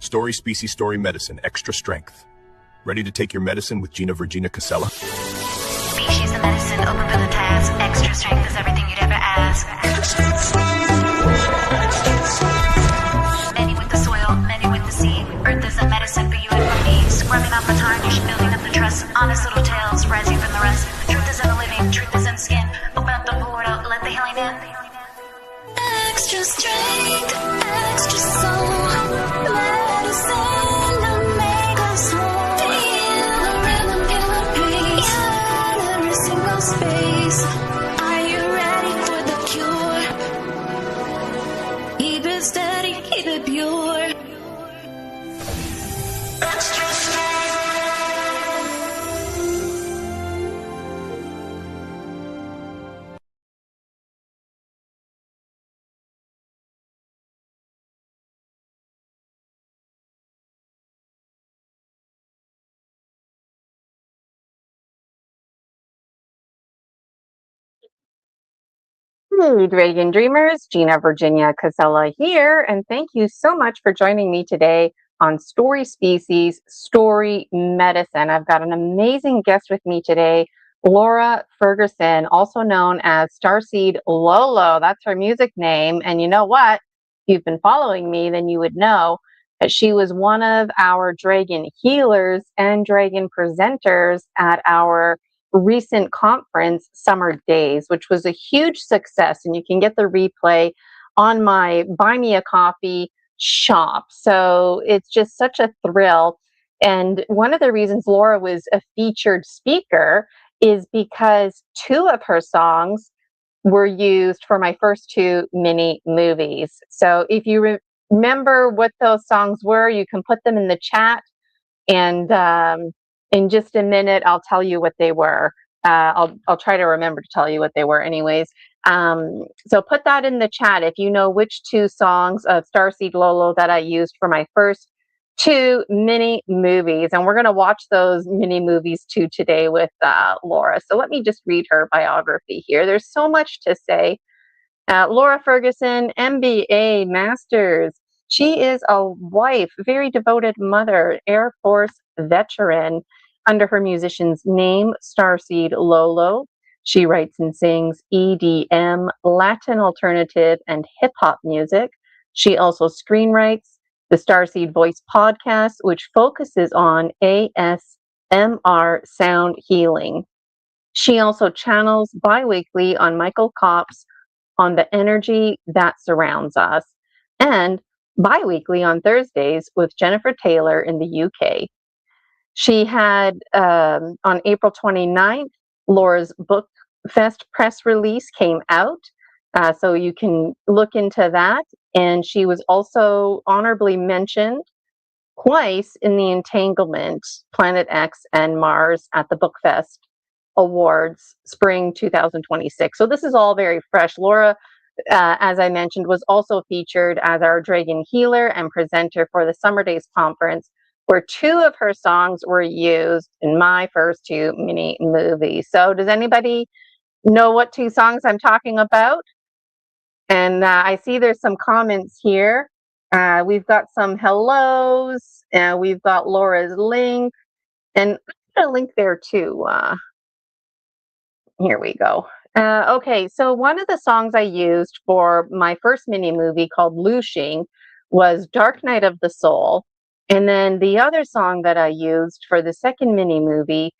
Story, species, story, medicine, extra strength. Ready to take your medicine with Gina Virginia Casella? Species of medicine, open for the task. Extra strength is everything you'd ever ask. Many with the soil, many with the sea. Earth is a medicine for you and for me. Scrubbing off the tarnish, building up the trust. Honest little tales, rising from the rust. Truth is in the living, truth is in skin. Open up the portal, let the healing in. Extra strength, extra soul. Medicine to make us whole. Feel the rhythm, feel the pace. In every single space. Are you ready for the cure? Keep it steady, keep it pure. Extra Hey, Dragon Dreamers, Gina Virginia Casella here, and thank you so much for joining me today on Story Species, Story Medicine. I've got an amazing guest with me today, Laura Ferguson, also known as Starseed Lolo. That's her music name, and you know what? If you've been following me, then you would know that she was one of our dragon healers and dragon presenters at our recent conference, Summer Days, which was a huge success, and you can get the replay on my Buy Me a Coffee shop. So it's just such a thrill. And one of the reasons Laura was a featured speaker is because two of her songs were used for my first two mini movies. So if you remember what those songs were, you can put them in the chat, and in just a minute, I'll tell you what they were. I'll try to remember to tell you what they were anyways. So put that in the chat if you know which two songs of Starseed Lolo that I used for my first two mini movies. And we're going to watch those mini movies too today with Laura. So let me just read her biography here. There's so much to say. Laura Ferguson, MBA, Masters. She is a wife, very devoted mother, Air Force veteran. Under her musician's name, Starseed Lolo, she writes and sings EDM, Latin alternative, and hip-hop music. She also screenwrites the Starseed Voice podcast, which focuses on ASMR sound healing. She also channels bi-weekly on Michael Kopp's On the Energy That Surrounds Us, and bi-weekly on Thursdays with Jennifer Taylor in the UK. She had, on April 29th, Laura's Book Fest press release came out, so you can look into that. And she was also honorably mentioned twice in the Entanglement, Planet X and Mars at the Book Fest Awards, Spring 2026. So this is all very fresh. Laura, as I mentioned, was also featured as our Dragon Healer and presenter for the Summer Days Conference, where two of her songs were used in my first two mini movies. So does anybody know what two songs I'm talking about? And I see there's some comments here. We've got some hellos, and we've got Laura's link, and a link there too. Here we go. Okay, so one of the songs I used for my first mini movie called Lushing was Dark Night of the Soul. And then the other song that I used for the second mini movie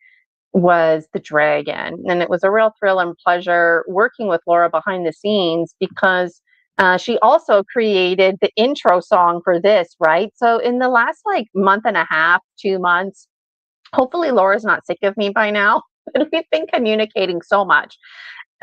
was The Dragon. And it was a real thrill and pleasure working with Laura behind the scenes, because she also created the intro song for this, right? So in the last month and a half, 2 months, hopefully Laura's not sick of me by now, but we've been communicating so much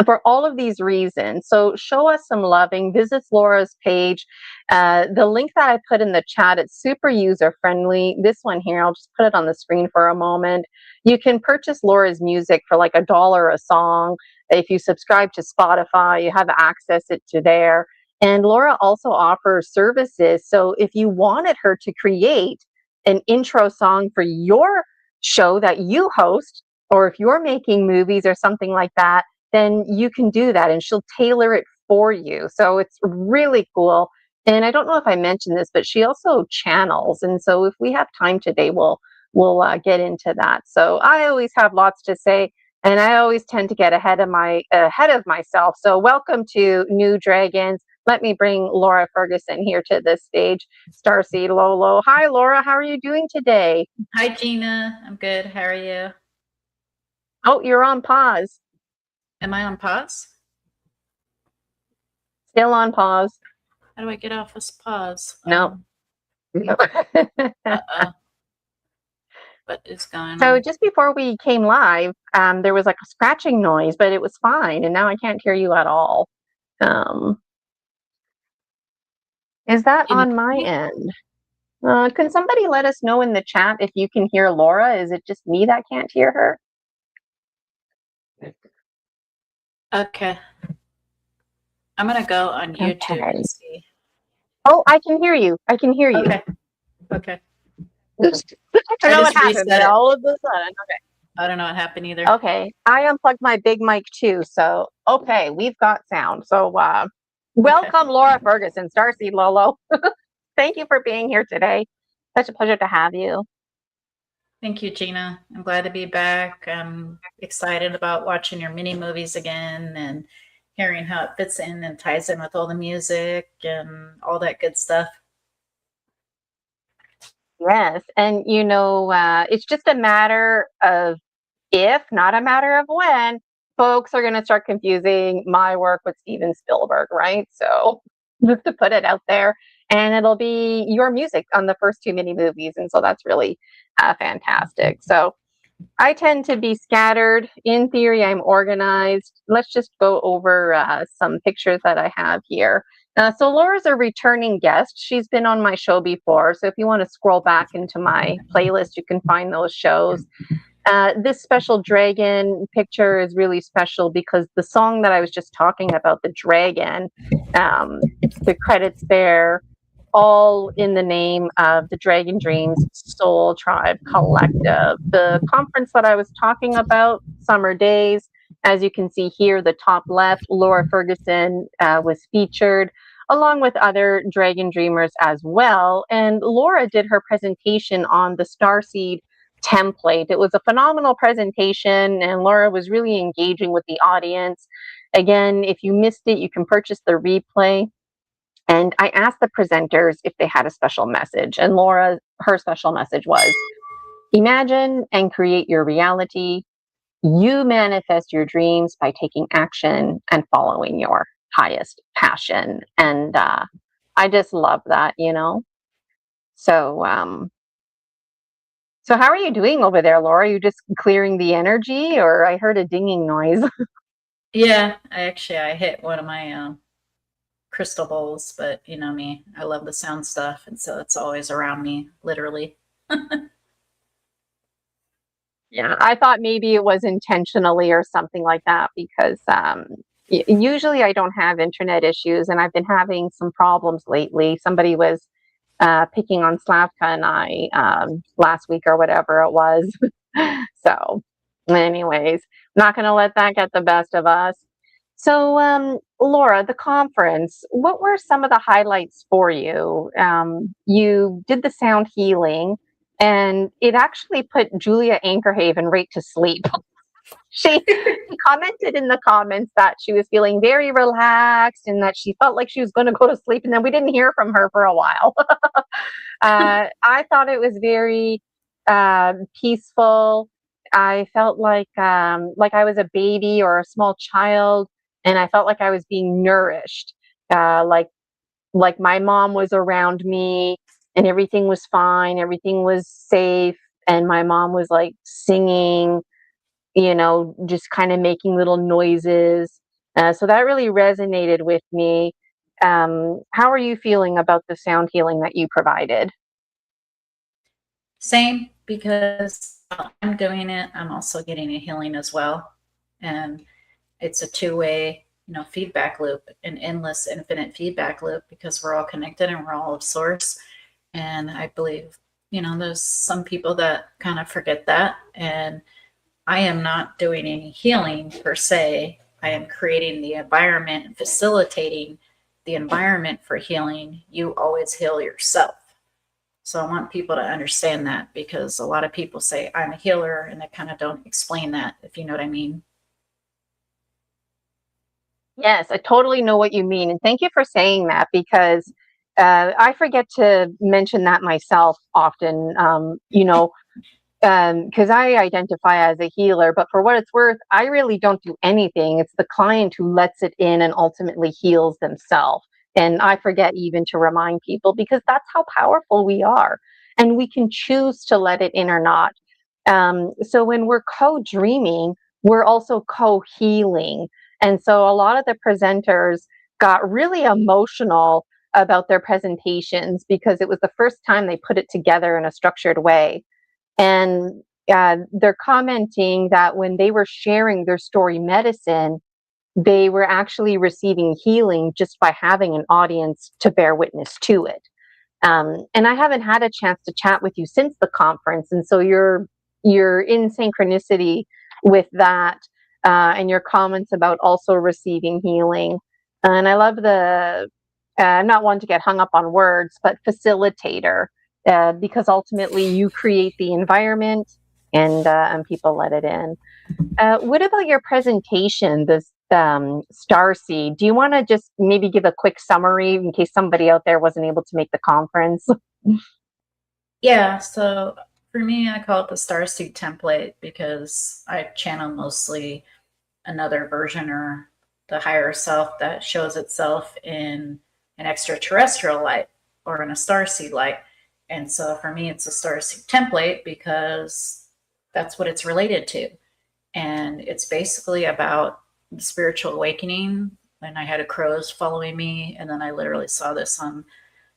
for all of these reasons. So show us some loving. Visit Laura's page. The link that I put in the chat, it's super user friendly. This one here, I'll just put it on the screen for a moment. You can purchase Laura's music for like $1 a song. If you subscribe to Spotify, you have access to there. And Laura also offers services. So if you wanted her to create an intro song for your show that you host, or if you're making movies or something like that, then you can do that and she'll tailor it for you. So it's really cool. And I don't know if I mentioned this, but she also channels. And so if we have time today, we'll get into that. So I always have lots to say, and I always tend to get ahead of myself. So welcome to New Dragons. Let me bring Laura Ferguson here to this stage. Starseed Lolo. Hi, Laura. How are you doing today? Hi, Gina. I'm good. How are you? Oh, you're on pause. Am I on pause? Still on pause. How do I get off this pause? No. Uh-oh. What is going on? So just before we came live, there was like a scratching noise, but it was fine. And now I can't hear you at all. Is that on my end? Can somebody let us know in the chat if you can hear Laura? Is it just me that can't hear her? Okay. I'm going to go on YouTube and see. Oh, I can hear you. I can hear you. Okay. I don't know what happened, but all of a sudden, okay. I don't know what happened either. Okay. I unplugged my big mic too. So, okay, we've got sound. So, welcome, Laura Ferguson, Starseed Lolo. Thank you for being here today. Such a pleasure to have you. Thank you, Gina. I'm glad to be back. I'm excited about watching your mini movies again and hearing how it fits in and ties in with all the music and all that good stuff. Yes. And, it's just a matter of if, not a matter of when, folks are going to start confusing my work with Steven Spielberg, right? So just to put it out there, and it'll be your music on the first two mini movies. And so that's really fantastic. So I tend to be scattered. In theory, I'm organized. Let's just go over some pictures that I have here. So Laura's a returning guest. She's been on my show before. So if you want to scroll back into my playlist, you can find those shows. This special dragon picture is really special because the song that I was just talking about, the dragon, the credits there, all in the name of the Dragon Dreams Soul Tribe Collective. The conference that I was talking about, Summer Days, as you can see here, the top left, Laura Ferguson was featured, along with other Dragon Dreamers as well. And Laura did her presentation on the Starseed template. It was a phenomenal presentation, and Laura was really engaging with the audience. Again, if you missed it, you can purchase the replay. And I asked the presenters if they had a special message. And Laura, her special message was, imagine and create your reality. You manifest your dreams by taking action and following your highest passion. And I just love that, So, so how are you doing over there, Laura? Are you just clearing the energy, or I heard a dinging noise? Yeah, I hit one of my crystal bowls, but you know me, I love the sound stuff, and so it's always around me, literally. Yeah, I thought maybe it was intentionally or something like that, because usually I don't have internet issues, and I've been having some problems lately. Somebody was picking on Slavka and I last week or whatever it was. So anyways, not going to let that get the best of us. So Laura, the conference, what were some of the highlights for you? You did the sound healing, and it actually put Julia Ankerhaven right to sleep. She commented in the comments that she was feeling very relaxed and that she felt like she was going to go to sleep, and then we didn't hear from her for a while. I thought it was very peaceful. I felt like I was a baby or a small child, and I felt like I was being nourished. Like my mom was around me, and everything was fine, everything was safe, and my mom was like singing, just kind of making little noises. So that really resonated with me. How are you feeling about the sound healing that you provided? Same, because while I'm doing it, I'm also getting a healing as well. And it's a two-way, feedback loop, an endless, infinite feedback loop, because we're all connected and we're all of source. And I believe, there's some people that kind of forget that. And I am not doing any healing per se. I am creating the environment and facilitating the environment for healing, you always heal yourself. So I want people to understand that, because a lot of people say I'm a healer and they kind of don't explain that, if you know what I mean. Yes, I totally know what you mean. And thank you for saying that, because I forget to mention that myself often, because I identify as a healer, but for what it's worth, I really don't do anything. It's the client who lets it in and ultimately heals themselves. And I forget even to remind people, because that's how powerful we are. And we can choose to let it in or not. So when we're co-dreaming, we're also co-healing. And so a lot of the presenters got really emotional about their presentations, because it was the first time they put it together in a structured way. And they're commenting that when they were sharing their story medicine, they were actually receiving healing just by having an audience to bear witness to it. And I haven't had a chance to chat with you since the conference, and so you're in synchronicity with that, and your comments about also receiving healing. And I love the I'm not one to get hung up on words, but facilitator, because ultimately you create the environment, and people let it in. What about your presentation, this star seed? Do you want to just maybe give a quick summary in case somebody out there wasn't able to make the conference? Yeah, so for me, I call it the starseed template, because I channel mostly another version or the higher self that shows itself in an extraterrestrial light or in a starseed light. And so for me, it's a starseed template because that's what it's related to. And it's basically about spiritual awakening. And I had a crows following me, and then I literally saw this on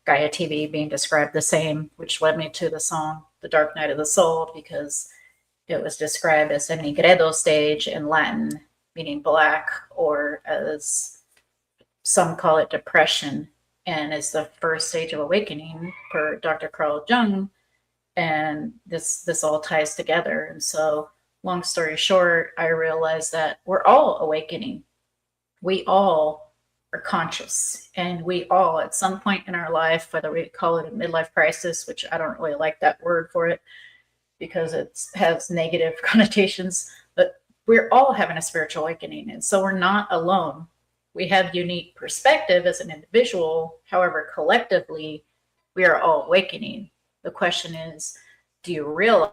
Gaia TV being described the same, which led me to the song The Dark Night of the Soul, because it was described as a nigredo stage in Latin, meaning black, or as some call it, depression, and it's the first stage of awakening for Dr. Carl Jung. And this all ties together. And so, long story short, I realized that we're all awakening. We all are conscious, and we all, at some point in our life, whether we call it a midlife crisis, which I don't really like that word for it because it has negative connotations, but we're all having a spiritual awakening. And so we're not alone. We have unique perspective as an individual. However, collectively, we are all awakening. The question is, do you realize?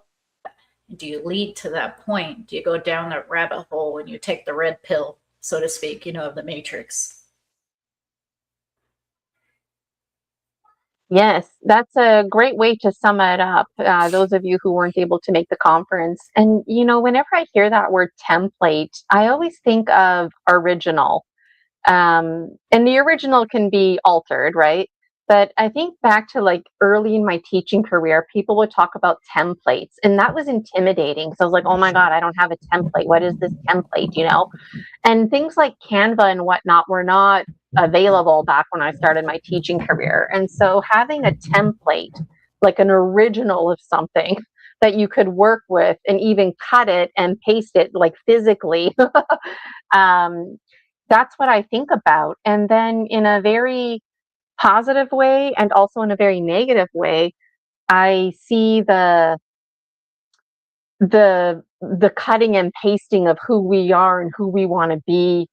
Do you lead to that point? Do you go down that rabbit hole when you take the red pill, so to speak, of the matrix? Yes, that's a great way to sum it up. Those of you who weren't able to make the conference. And, whenever I hear that word template, I always think of original. And the original can be altered, right? But I think back to like early in my teaching career, people would talk about templates, and that was intimidating. So I was like, oh my God, I don't have a template. What is this template? And things like Canva and whatnot were not available back when I started my teaching career. And so having a template, like an original of something that you could work with and even cut it and paste it like physically, that's what I think about. And then in a very positive way and also in a very negative way, I see the cutting and pasting of who we are and who we want to be,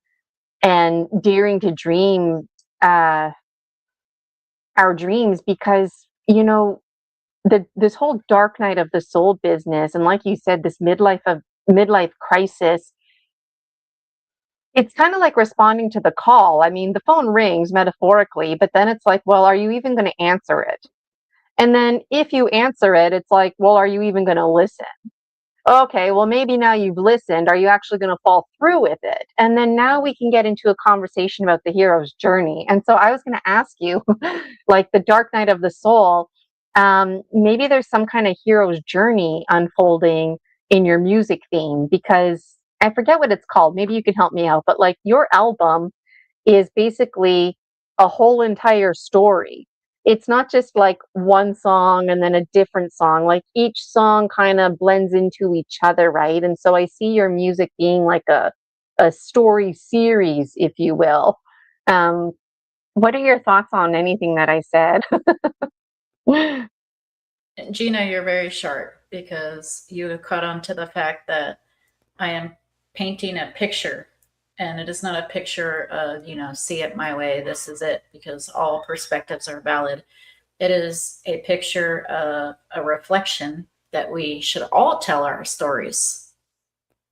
and daring to dream our dreams, because this whole dark night of the soul business, and like you said, this midlife crisis, it's kind of like responding to the call. I mean, the phone rings metaphorically, but then it's like, well, are you even going to answer it? And then if you answer it, it's like, well, are you even going to listen? Okay, well, maybe now you've listened. Are you actually going to fall through with it? And then now we can get into a conversation about the hero's journey. And so I was going to ask you, like the dark night of the soul, maybe there's some kind of hero's journey unfolding in your music theme, because I forget what it's called. Maybe you can help me out. But like your album is basically a whole entire story. It's not just like one song and then a different song. Like each song kind of blends into each other, right? And so I see your music being like a story series, if you will. What are your thoughts on anything that I said? Gina, you're very sharp because you have caught on to the fact that I am painting a picture, and it is not a picture of, see it my way, this is it, because all perspectives are valid. It is a picture of a reflection that we should all tell our stories.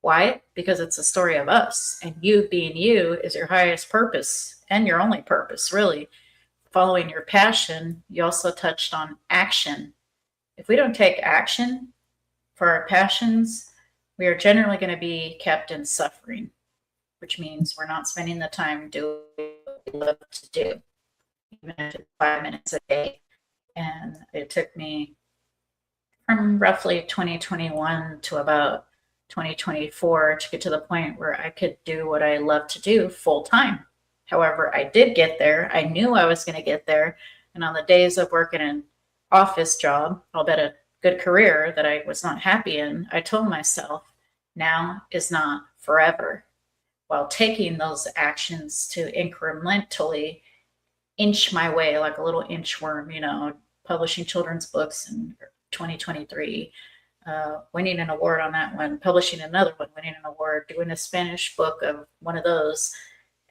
Why? Because it's a story of us, and you being you is your highest purpose and your only purpose, really. Following your passion, you also touched on action. If we don't take action for our passions, we are generally going to be kept in suffering, which means we're not spending the time doing what we love to do, even if it's 5 minutes a day. And it took me from roughly 2021 to about 2024 to get to the point where I could do what I love to do full time. However, I did get there. I knew I was going to get there. And on the days of working an office job, albeit a good career that I was not happy in, I told myself, now is not forever. While taking those actions to incrementally inch my way like a little inchworm, publishing children's books in 2023, winning an award on that one, publishing another one, winning an award, doing a Spanish book of one of those,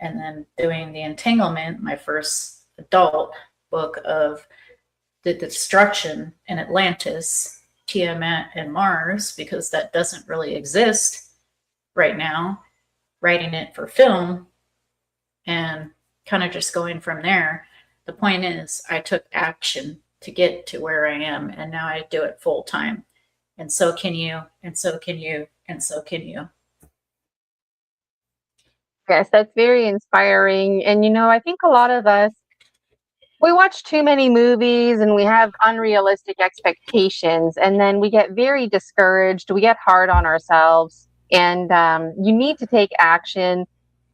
and then doing The Entanglement, my first adult book of the destruction in Atlantis, Tiamat, and Mars, because that doesn't really exist right now, writing it for film, and kind of just going from there. The point is, I took action to get to where I am, and now I do it full time. And so can you, and so can you, and so can you. Yes, that's very inspiring. And I think a lot of us, we watch too many movies and we have unrealistic expectations, and then we get very discouraged. We get hard on ourselves, and you need to take action.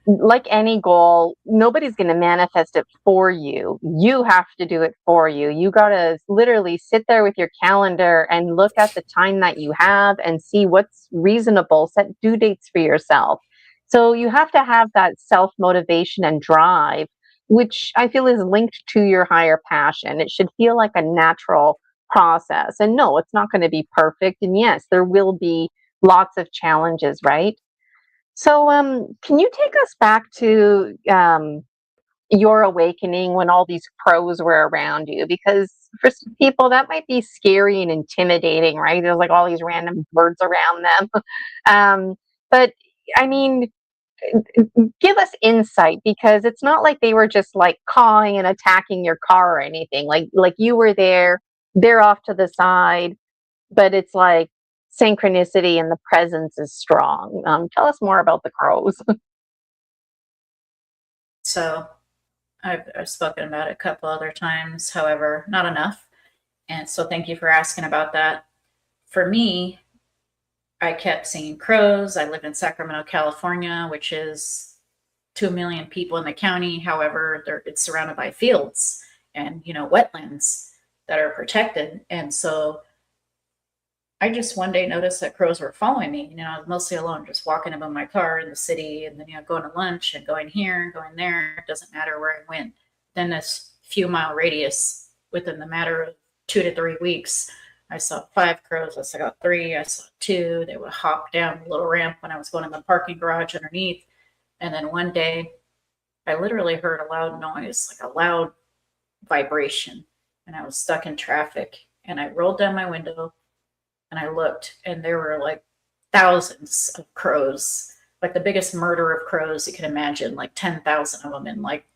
Like any goal, nobody's going to manifest it for you. You have to do it for you. You got to literally sit there with your calendar and look at the time that you have and see what's reasonable. Set due dates for yourself. So you have to have that self-motivation and drive, which I feel is linked to your higher passion. It should feel like a natural process. And no, it's not going to be perfect. And yes, there will be lots of challenges, right? So, can you take us back to your awakening when all these crows were around you? Because for some people, that might be scary and intimidating, right? There's like all these random birds around them. But I mean, give us insight, because it's not like they were just like cawing and attacking your car or anything. Like you were there, they're off to the side, but it's like synchronicity and the presence is strong. Tell us more about the crows. So I've spoken about it a couple other times, however, not enough. And so thank you for asking about that. For me, I kept seeing crows. I lived in Sacramento, California, which is 2 million people in the county. However, it's surrounded by fields and, wetlands that are protected. And so I just one day noticed that crows were following me. I was mostly alone, just walking above my car in the city, and then, going to lunch and going here and going there. It doesn't matter where I went. Then this few mile radius, within the matter of 2 to 3 weeks, I saw 5 crows. I saw 3. I saw 2. They would hop down the little ramp when I was going in the parking garage underneath. And then one day, I literally heard a loud noise, like a loud vibration. And I was stuck in traffic. And I rolled down my window and I looked, and there were like thousands of crows, like the biggest murder of crows you can imagine, like 10,000 of them in like,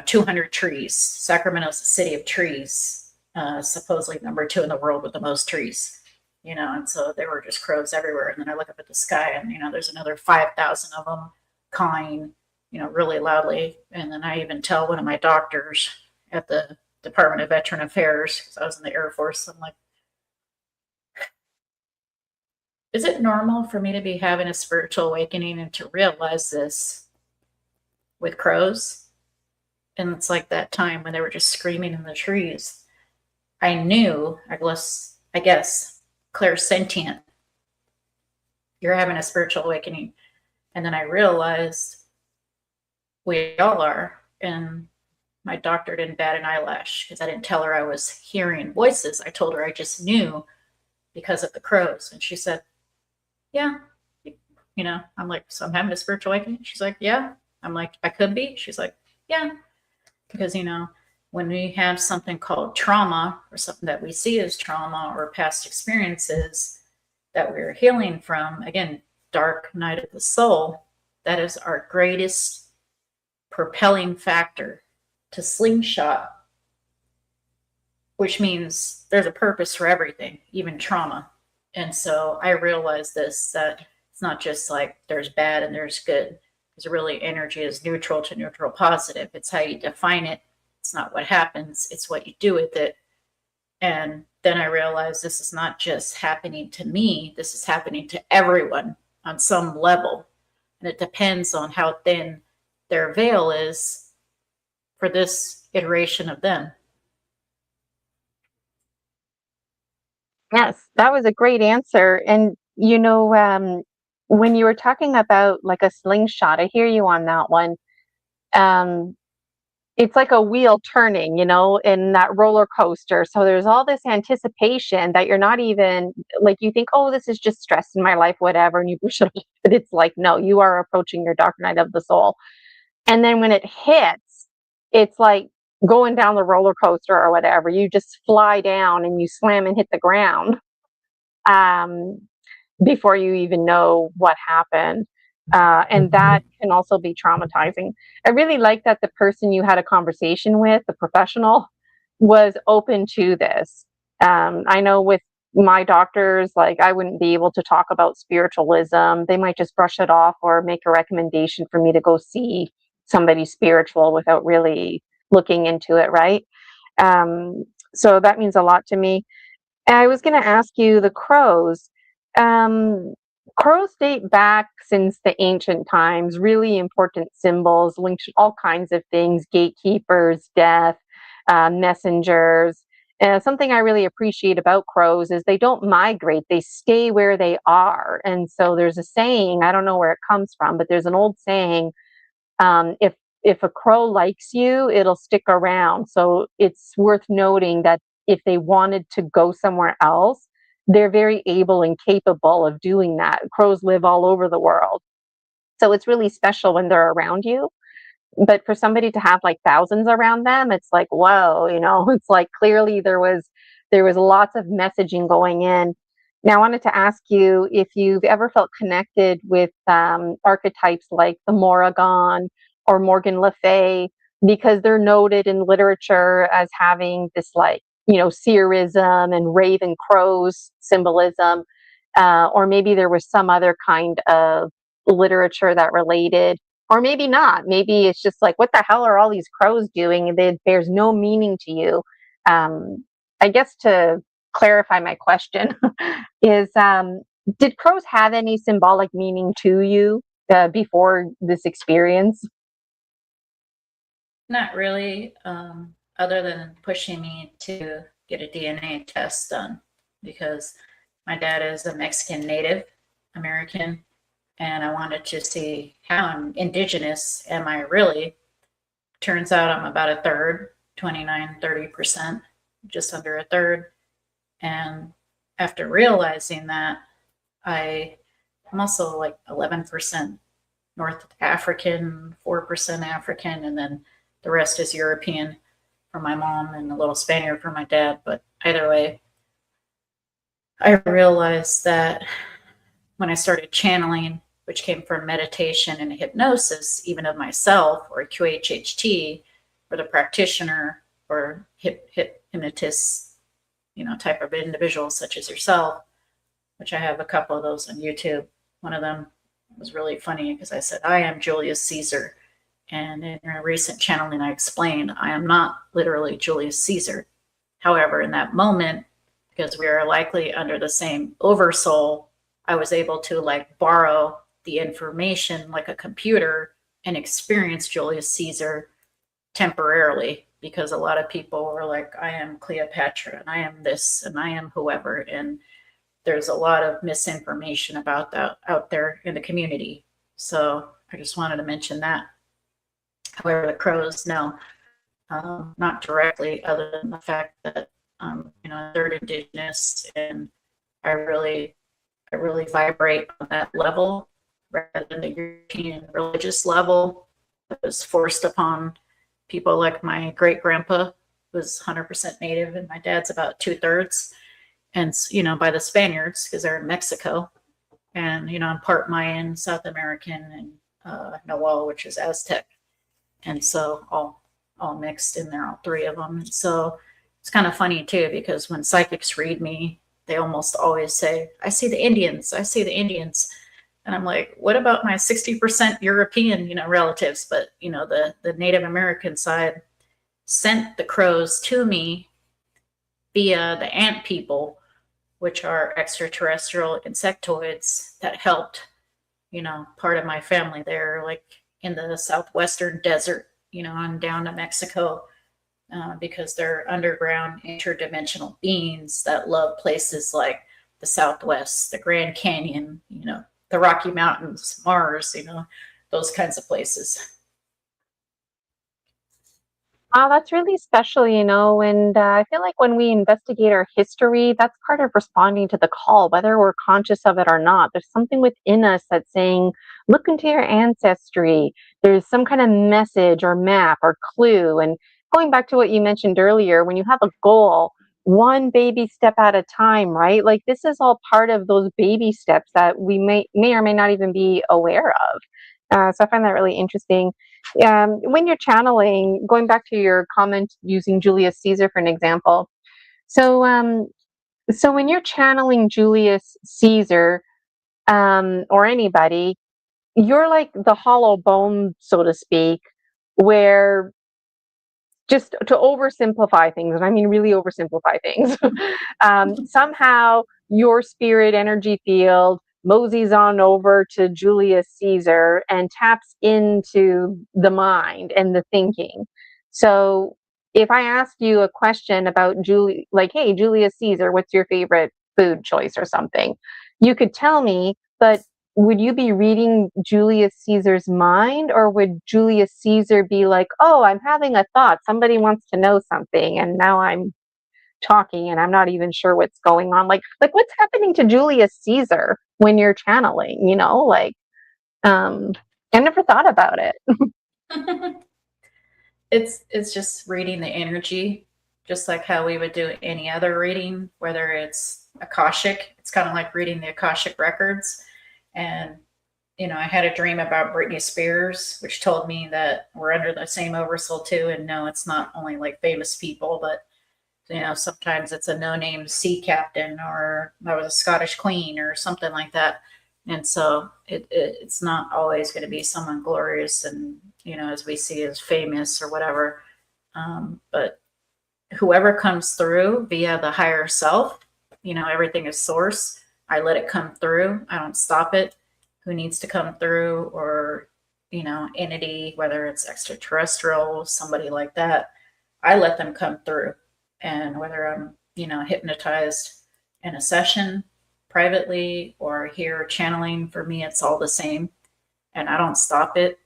200 trees. Sacramento's a city of trees, supposedly number 2 in the world with the most trees, and so there were just crows everywhere. And then I look up at the sky, and, there's another 5,000 of them cawing, really loudly. And then I even tell one of my doctors at the Department of Veteran Affairs, because I was in the Air Force, I'm like, is it normal for me to be having a spiritual awakening and to realize this with crows? And it's like that time when they were just screaming in the trees. I knew, I guess, clairsentient, you're having a spiritual awakening. And then I realized we all are. And my doctor didn't bat an eyelash because I didn't tell her I was hearing voices. I told her I just knew because of the crows. And she said, yeah, you know, I'm like, so I'm having a spiritual awakening. She's like, yeah. I'm like, I could be. She's like, yeah. Because, you know, when we have something called trauma, or something that we see as trauma, or past experiences that we're healing from, again, dark night of the soul, that is our greatest propelling factor to slingshot, which means there's a purpose for everything, even trauma. And so I realized this, that it's not just like there's bad and there's good. Because really, energy is neutral to neutral positive. It's how you define it. It's not what happens, it's what you do with it. And then I realized this is not just happening to me, this is happening to everyone on some level. And it depends on how thin their veil is for this iteration of them. Yes, that was a great answer. And, you know, when you were talking about like a slingshot, I hear you on that one. Um, it's like a wheel turning, you know, in that roller coaster. So there's all this anticipation that you're not even like, you think, oh, this is just stress in my life, whatever. And you push it off. But it's like, no, you are approaching your dark night of the soul. And then when it hits, it's like going down the roller coaster or whatever. You just fly down and you slam and hit the ground um, before you even know what happened. And that can also be traumatizing. I really like that the person you had a conversation with, the professional, was open to this. I know with my doctors, like I wouldn't be able to talk about spiritualism. They might just brush it off or make a recommendation for me to go see somebody spiritual without really looking into it, right? Um, so that means a lot to me. And I was going to ask you the crows. Um, Crows date back since the ancient times, really important symbols linked to all kinds of things, gatekeepers, death, messengers. Something I really appreciate about crows is they don't migrate, they stay where they are. And so there's a saying, I don't know where it comes from, but there's an old saying, if a crow likes you, it'll stick around. So it's worth noting that if they wanted to go somewhere else, they're very able and capable of doing that. Crows live all over the world. So it's really special when they're around you. But for somebody to have like thousands around them, it's like, whoa, you know, it's like clearly there was lots of messaging going in. Now, I wanted to ask you if you've ever felt connected with archetypes like the Morrigan or Morgan Le Fay, because they're noted in literature as having this like, you know, seerism and raven crows symbolism, or maybe there was some other kind of literature that related, or maybe not. Maybe it's just like, what the hell are all these crows doing? And there's no meaning to you. I guess to clarify my question is, did crows have any symbolic meaning to you before this experience? Not really, other than pushing me to get a DNA test done because my dad is a Mexican Native American and I wanted to see how I'm indigenous am I really. Turns out I'm about a third, 29-30%, just under a third. And after realizing that, I'm also like 11% North African, 4% African, and then the rest is European for my mom and a little Spaniard for my dad. But either way, I realized that when I started channeling, which came from meditation and hypnosis, even of myself or QHHT, or the practitioner or hypnotist, you know, type of individual such as yourself, which I have a couple of those on YouTube. One of them was really funny because I said, I am Julius Caesar. And in a recent channeling, I explained, I am not literally Julius Caesar. However, in that moment, because we are likely under the same oversoul, I was able to like borrow the information like a computer and experience Julius Caesar temporarily, because a lot of people were like, I am Cleopatra and I am this and I am whoever. And there's a lot of misinformation about that out there in the community. So I just wanted to mention that. However, the crows, no, not directly, other than the fact that third indigenous, and I really vibrate on that level rather than the European religious level that was forced upon people. Like my great grandpa was 100% native, and my dad's about 2/3, and by the Spaniards, because they're in Mexico. And I'm part Mayan, South American, and Nahuatl, which is Aztec, and so all mixed in there, all three of them. And so it's kind of funny too, because when psychics read me, they almost always say, "I see the Indians, I see the Indians," and I'm like, "What about my 60% European, relatives?" But the Native American side sent the crows to me via the ant people, which are extraterrestrial insectoids that helped, part of my family there, like in the southwestern desert, on down to Mexico, because they're underground interdimensional beings that love places like the Southwest, the Grand Canyon, the Rocky Mountains, Mars, those kinds of places. Oh, that's really special, and I feel like when we investigate our history, that's part of responding to the call, whether we're conscious of it or not. There's something within us that's saying, look into your ancestry. There's some kind of message or map or clue. And going back to what you mentioned earlier, when you have a goal, one baby step at a time, right? Like this is all part of those baby steps that we may or may not even be aware of. So I find that really interesting. When you're channeling, going back to your comment using Julius Caesar for an example, so so when you're channeling Julius Caesar, or anybody, you're like the hollow bone, so to speak, where, just to oversimplify things, and I mean really oversimplify things, somehow your spirit energy field moseys on over to Julius Caesar and taps into the mind and the thinking. So if I ask you a question about like, hey, Julius Caesar, what's your favorite food choice or something? You could tell me, but would you be reading Julius Caesar's mind, or would Julius Caesar be like, oh, I'm having a thought, somebody wants to know something, and now I'm talking and I'm not even sure what's going on? Like what's happening to Julius Caesar when you're channeling, I never thought about it. It's just reading the energy, just like how we would do any other reading, whether it's Akashic. It's kind of like reading the Akashic records. And I had a dream about Britney Spears, which told me that we're under the same oversoul too. And no, it's not only like famous people, but sometimes it's a no-name sea captain, or I was a Scottish queen or something like that. And so it's not always going to be someone glorious and, as we see as famous or whatever. But whoever comes through via the higher self, everything is source. I let it come through. I don't stop it. Who needs to come through, or, entity, whether it's extraterrestrial, somebody like that, I let them come through. And whether I'm, hypnotized in a session privately or here channeling, for me, it's all the same. And I don't stop it.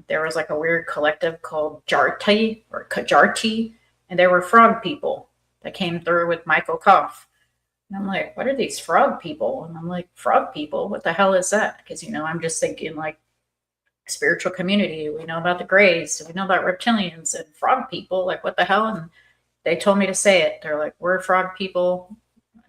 There was like a weird collective called Jarti or Kajarti, and there were frog people that came through with Michael Koff. And I'm like, what are these frog people? And I'm like, frog people? What the hell is that? Because, I'm just thinking like spiritual community. We know about the Greys. We know about reptilians, and frog people. Like, what the hell? And they told me to say it. They're like, we're frog people.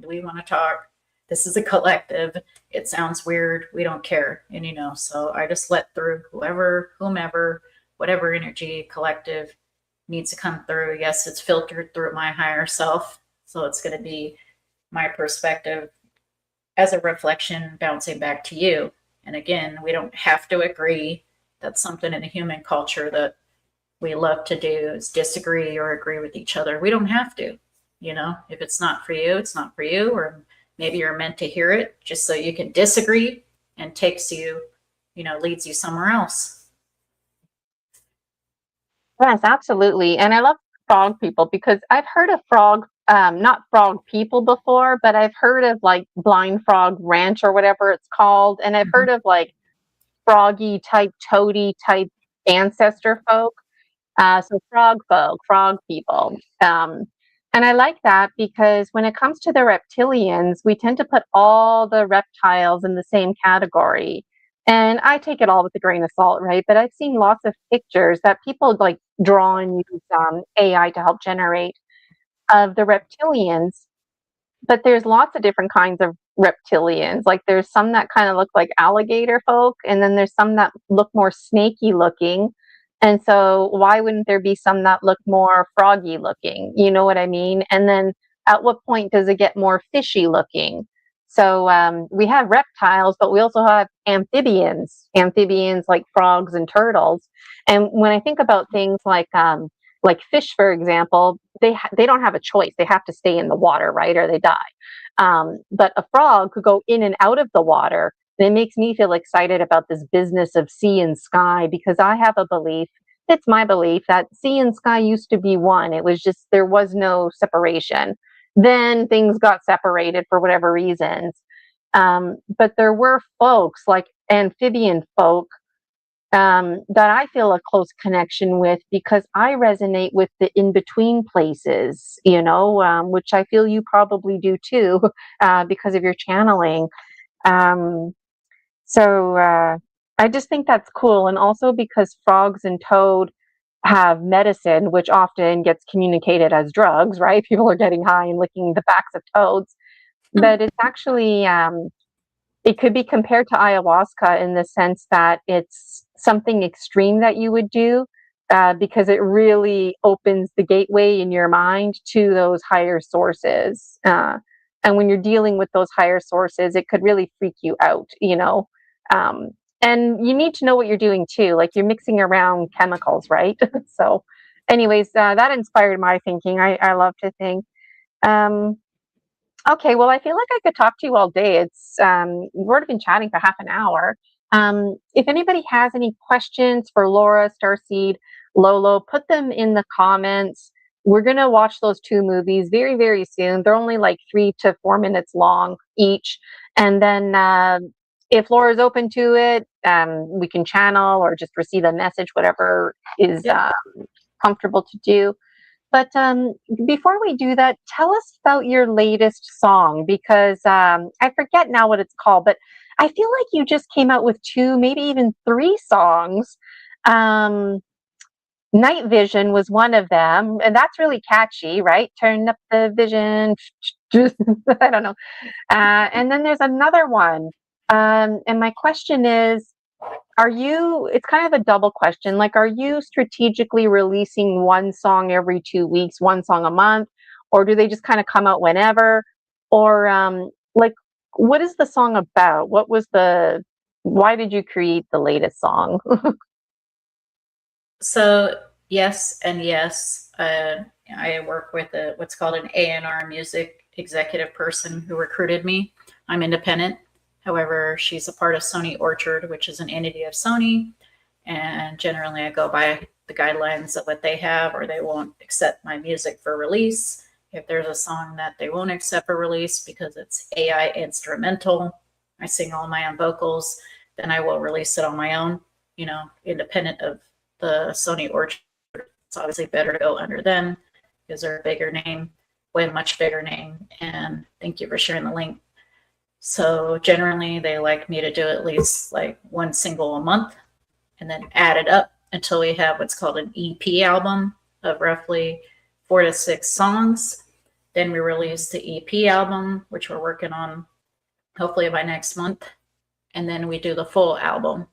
Do we want to talk? This is a collective. It sounds weird. We don't care. And, so I just let through whomever, whatever energy collective needs to come through. Yes, it's filtered through my higher self. So it's going to be my perspective as a reflection bouncing back to you. And again, we don't have to agree. That's something in the human culture that we love to do, is disagree or agree with each other. We don't have to, if it's not for you, it's not for you. Or maybe you're meant to hear it just so you can disagree, and takes you, leads you somewhere else. Yes, absolutely. And I love frog people, because I've heard of not frog people before, but I've heard of like Blind Frog Ranch or whatever it's called. And I've heard of like froggy type, toady type ancestor folk. So frog folk, frog people. And I like that because when it comes to the reptilians, we tend to put all the reptiles in the same category. And I take it all with a grain of salt, right? But I've seen lots of pictures that people like draw and use AI to help generate of the reptilians. But there's lots of different kinds of reptilians. Like there's some that kind of look like alligator folk, and then there's some that look more snaky looking. And so why wouldn't there be some that look more froggy looking? You know what I mean? And then at what point does it get more fishy looking? So we have reptiles, but we also have amphibians like frogs and turtles. And when I think about things like fish, for example, they don't have a choice. They have to stay in the water, right, or they die. But a frog could go in and out of the water. And it makes me feel excited about this business of sea and sky because I have a belief. It's my belief that sea and sky used to be one. It was just there was no separation. Then things got separated for whatever reasons. But there were folks like amphibian folk that I feel a close connection with because I resonate with the in between places, which I feel you probably do too, because of your channeling. Um, so I just think that's cool. And also because frogs and toad have medicine, which often gets communicated as drugs, right? People are getting high and licking the backs of toads. But it's actually it could be compared to ayahuasca in the sense that it's something extreme that you would do because it really opens the gateway in your mind to those higher sources. And when you're dealing with those higher sources, it could really freak you out. And you need to know what you're doing too. Like you're mixing around chemicals, right? So, anyways, that inspired my thinking. I love to think. Um, Okay, well, I feel like I could talk to you all day. We've already been chatting for half an hour. If anybody has any questions for Laura, Starseed, Lolo, put them in the comments. We're gonna watch those two movies very, very soon. They're only like 3 to 4 minutes long each. And then if Laura's open to it, we can channel or just receive a message, whatever is comfortable to do. But before we do that, tell us about your latest song because I forget now what it's called, but I feel like you just came out with 2, maybe even 3 songs. Night Vision was one of them, and that's really catchy, right? Turn up the vision. I don't know. And then there's another one. And my question is, it's kind of a double question. Like, are you strategically releasing one song every 2 weeks, one song a month, or do they just kind of come out whenever? Or like, what is the song about? Why did you create the latest song? So yes and yes. I work with what's called an A&R music executive person who recruited me. I'm independent. However, she's a part of Sony Orchard, which is an entity of Sony. And generally I go by the guidelines of what they have, or they won't accept my music for release. If there's a song that they won't accept for release because it's AI instrumental, I sing all my own vocals, then I will release it on my own, independent of the Sony Orchard. It's obviously better to go under them because they're a bigger name, way much bigger name. And thank you for sharing the link. So generally they like me to do at least like one single a month and then add it up until we have what's called an EP album of roughly 4 to 6 songs. Then we release the EP album, which we're working on hopefully by next month. And then we do the full album.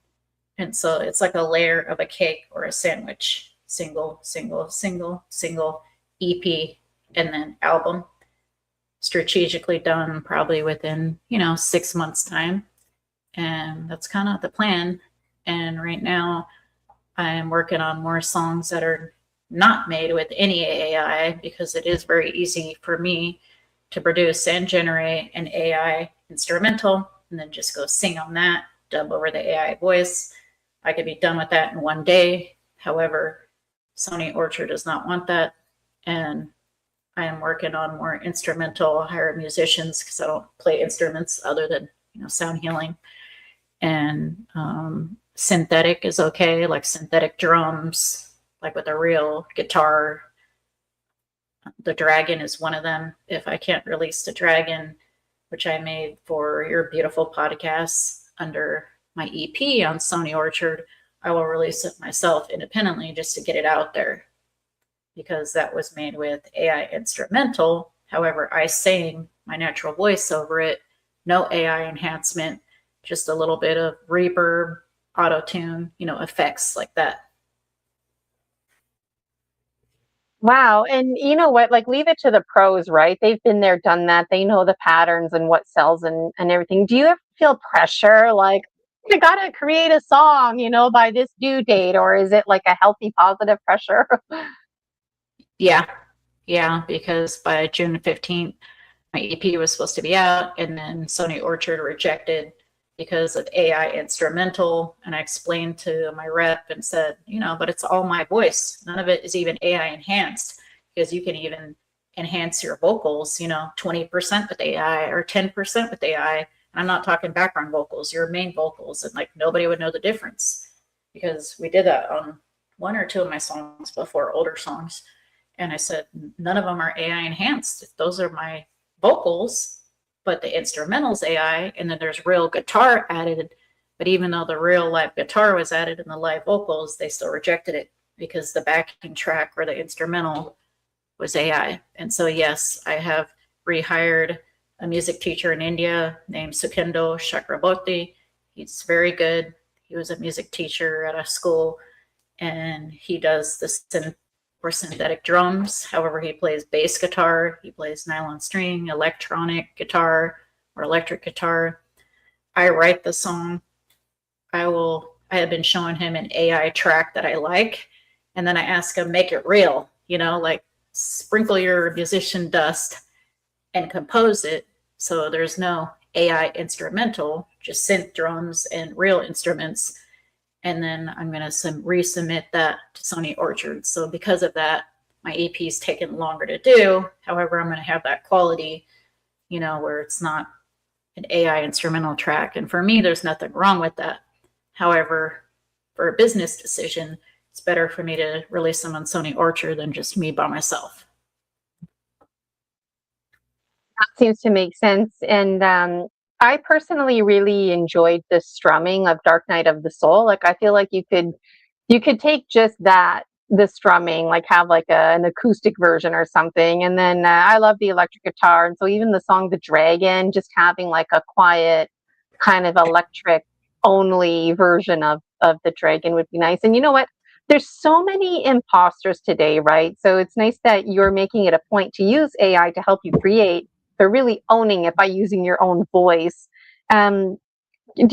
And so it's like a layer of a cake or a sandwich, single, single, single, single, EP, and then album. Strategically done probably within 6 months time, and that's kind of the plan. And right now I'm working on more songs that are not made with any AI because it is very easy for me to produce and generate an AI instrumental and then just go sing on that, dub over the AI voice. I could be done with that in one day. However, Sony Orchard does not want that, and I am working on more instrumental, hired musicians because I don't play instruments other than sound healing. And synthetic is okay, like synthetic drums, like with a real guitar. The dragon is one of them. If I can't release the dragon, which I made for your beautiful podcast under my EP on Sony Orchard, I will release it myself independently just to get it out there, because that was made with AI instrumental. However, I sang my natural voice over it, no AI enhancement, just a little bit of reverb, auto-tune, effects like that. Wow. And you know what? Like, leave it to the pros, right? They've been there, done that. They know the patterns and what sells and everything. Do you ever feel pressure? Like, I got to create a song, by this due date? Or is it like a healthy, positive pressure? Yeah. Yeah. Because by June 15th, my EP was supposed to be out, and then Sony Orchard rejected because of AI instrumental. And I explained to my rep and said, but it's all my voice. None of it is even AI enhanced, because you can even enhance your vocals, 20% with AI or 10% with AI. And I'm not talking background vocals, your main vocals. And like, nobody would know the difference, because we did that on one or two of my songs before, older songs. And I said, none of them are AI enhanced. Those are my vocals, but the instrumental's AI, and then there's real guitar added. But even though the real live guitar was added in the live vocals, they still rejected it because the backing track or the instrumental was AI. And so, yes, I have rehired a music teacher in India named Sukhindo Chakraborty. He's very good. He was a music teacher at a school, and he does the synthetic drums. However, he plays bass guitar, he plays nylon string, electronic guitar, or electric guitar. I write the song. I have been showing him an AI track that I like, and then I ask him, make it real, like sprinkle your musician dust and compose it. So there's no AI instrumental, just synth drums and real instruments. And then I'm going to resubmit that to Sony Orchard. So because of that, my EP is taking longer to do. However, I'm going to have that quality, where it's not an AI instrumental track. And for me, there's nothing wrong with that. However, for a business decision, it's better for me to release them on Sony Orchard than just me by myself. That seems to make sense. And I personally really enjoyed the strumming of Dark Night of the Soul. Like, I feel like you could take just that, the strumming, like have like an acoustic version or something. And then I love the electric guitar. And so even the song The Dragon, just having like a quiet kind of electric only version of the dragon would be nice. And you know what? There's so many imposters today, right? So it's nice that you're making it a point to use AI to help you create. They're really owning it by using your own voice. Do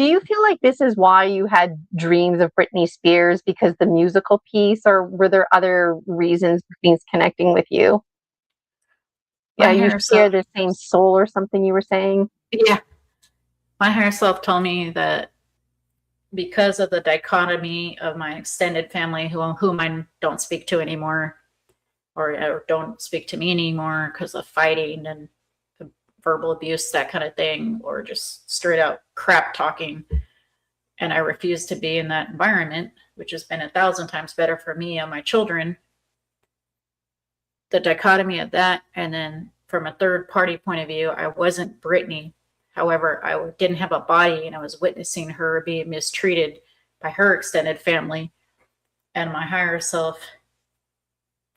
you feel like this is why you had dreams of Britney Spears, because the musical piece, or were there other reasons Britney's connecting with you? Yeah, you share the same soul or something you were saying? Yeah. My higher self told me that because of the dichotomy of my extended family, whom I don't speak to anymore, or don't speak to me anymore because of fighting and verbal abuse, that kind of thing, or just straight out crap talking. And I refuse to be in that environment, which has been 1,000 times better for me and my children. The dichotomy of that, and then from a third party point of view, I wasn't Britney. However, I didn't have a body, and I was witnessing her being mistreated by her extended family. And my higher self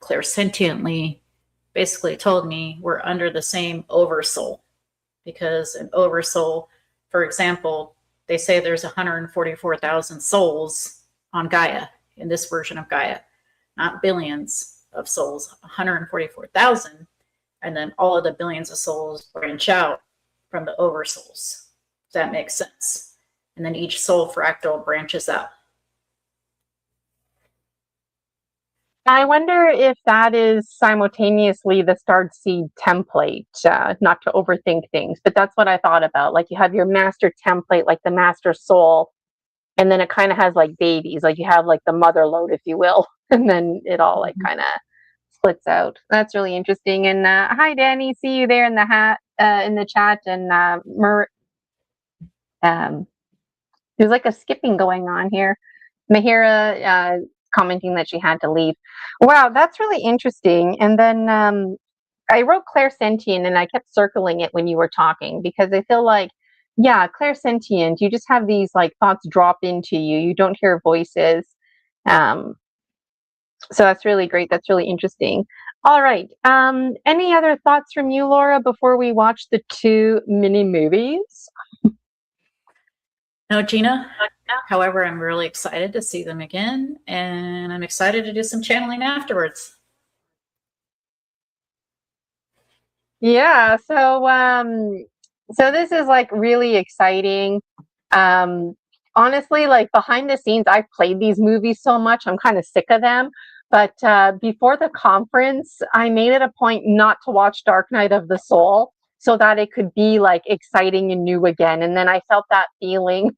clairsentiently basically told me we're under the same oversoul, because an oversoul, for example, they say there's 144,000 souls on Gaia, in this version of Gaia, not billions of souls, 144,000. And then all of the billions of souls branch out from the oversouls. If that makes sense. And then each soul fractal branches out. I wonder if that is simultaneously the starred seed template, not to overthink things, but that's what I thought about. Like, you have your master template, like the master soul, and then it kind of has like babies, like you have like the mother load, if you will, and then it all like kind of splits out. That's really interesting. And hi, Danny, see you there in the in the chat. And there's like a skipping going on here. Mahira commenting that she had to leave. Wow, that's really interesting. And then I wrote clairsentient, and I kept circling it when you were talking, because I feel like, yeah, clairsentient, you just have these like thoughts drop into you. You don't hear voices. So that's really great. That's really interesting. All right. Any other thoughts from you, Laura, before we watch the 2 mini movies? No, Gina. However, I'm really excited to see them again, and I'm excited to do some channeling afterwards. Yeah. So this is like really exciting. Honestly, like behind the scenes, I've played these movies so much, I'm kind of sick of them. But before the conference, I made it a point not to watch Dark Night of the Soul, so that it could be like exciting and new again. And then I felt that feeling.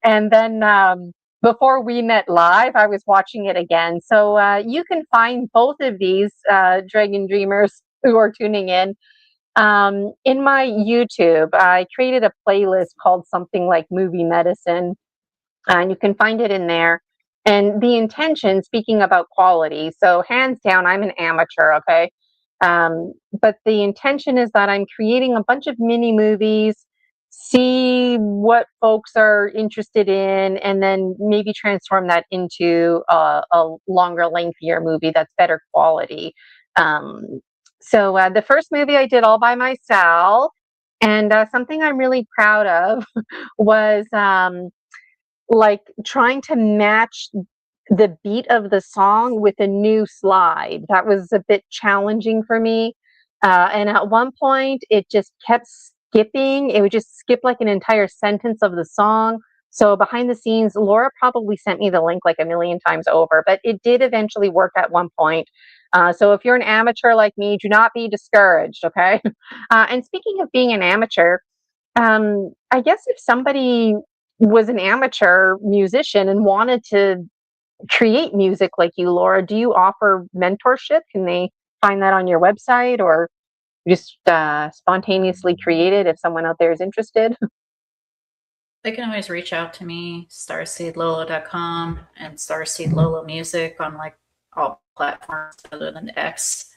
And then before we met live, I was watching it again. So you can find both of these, Dragon Dreamers who are tuning in my YouTube. I created a playlist called something like Movie Medicine, and you can find it in there. And the intention, speaking about quality, so hands down, I'm an amateur, okay? But the intention is that I'm creating a bunch of mini movies, see what folks are interested in, and then maybe transform that into a longer, lengthier movie that's better quality. So the first movie I did all by myself, and something I'm really proud of was like trying to match the beat of the song with a new slide. That was a bit challenging for me. And at one point, it just kept skipping. It would just skip like an entire sentence of the song. So behind the scenes, Laura probably sent me the link like a million times over, but it did eventually work at one point. So if you're an amateur like me, do not be discouraged, okay? And speaking of being an amateur, I guess if somebody was an amateur musician and wanted to create music like you, Laura, do you offer mentorship? Can they find that on your website, or just spontaneously create it if someone out there is interested? They can always reach out to me, starseedlolo.com and Starseed Lolo Music on like all platforms other than X.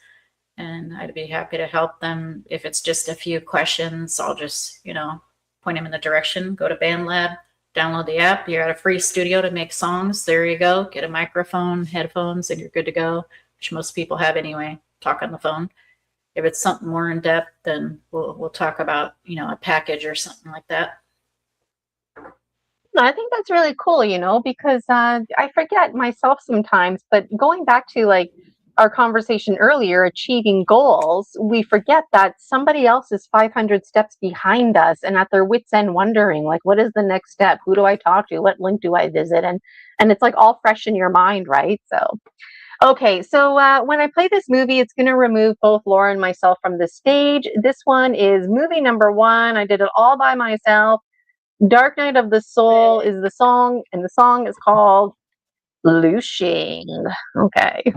And I'd be happy to help them. If it's just a few questions, I'll just, point them in the direction. Go to BandLab, download the app. You're at a free studio to make songs. There you go. Get a microphone, headphones, and you're good to go, which most people have anyway. Talk on the phone. If it's something more in depth, then we'll talk about, a package or something like that. I think that's really cool, because I forget myself sometimes, but going back to like our conversation earlier, achieving goals, we forget that somebody else is 500 steps behind us and at their wits' end wondering, like, what is the next step? Who do I talk to? What link do I visit? And it's like all fresh in your mind, right? So, okay. So when I play this movie, it's going to remove both Laura and myself from the stage. This one is movie number 1. I did it all by myself. Dark Night of the Soul is the song, and the song is called Lushing. Okay.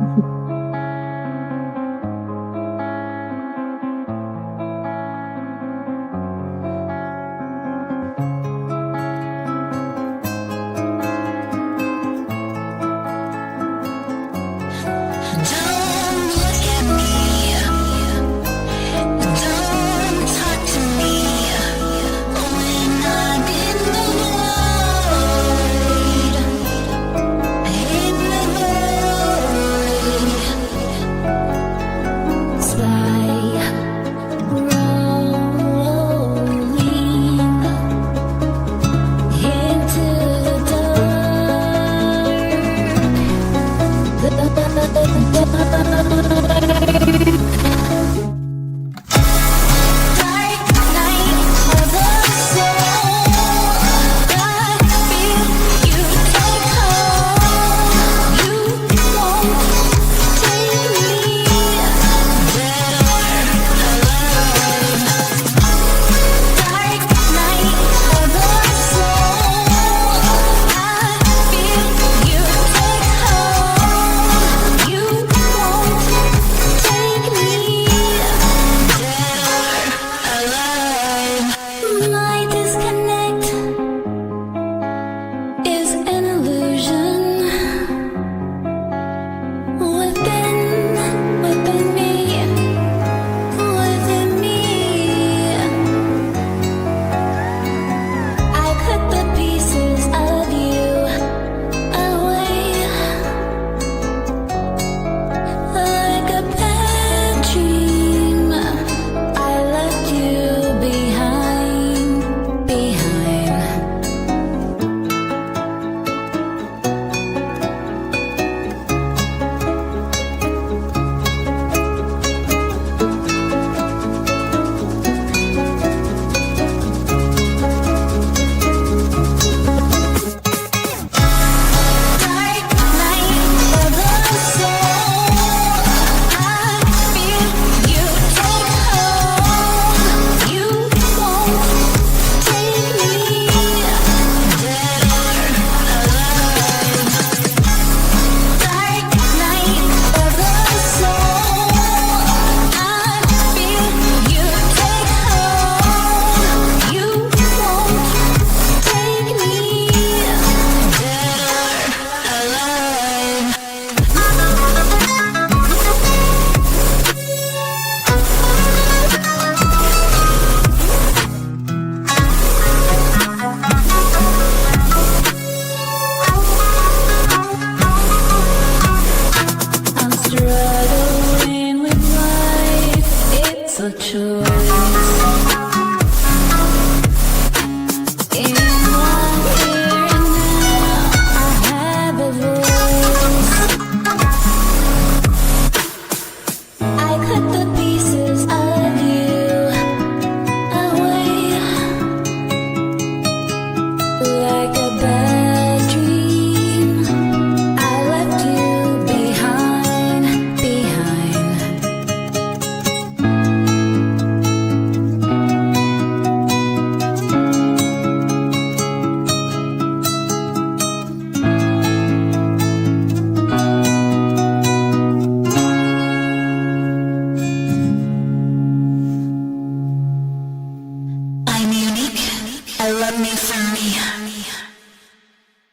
I love me for me.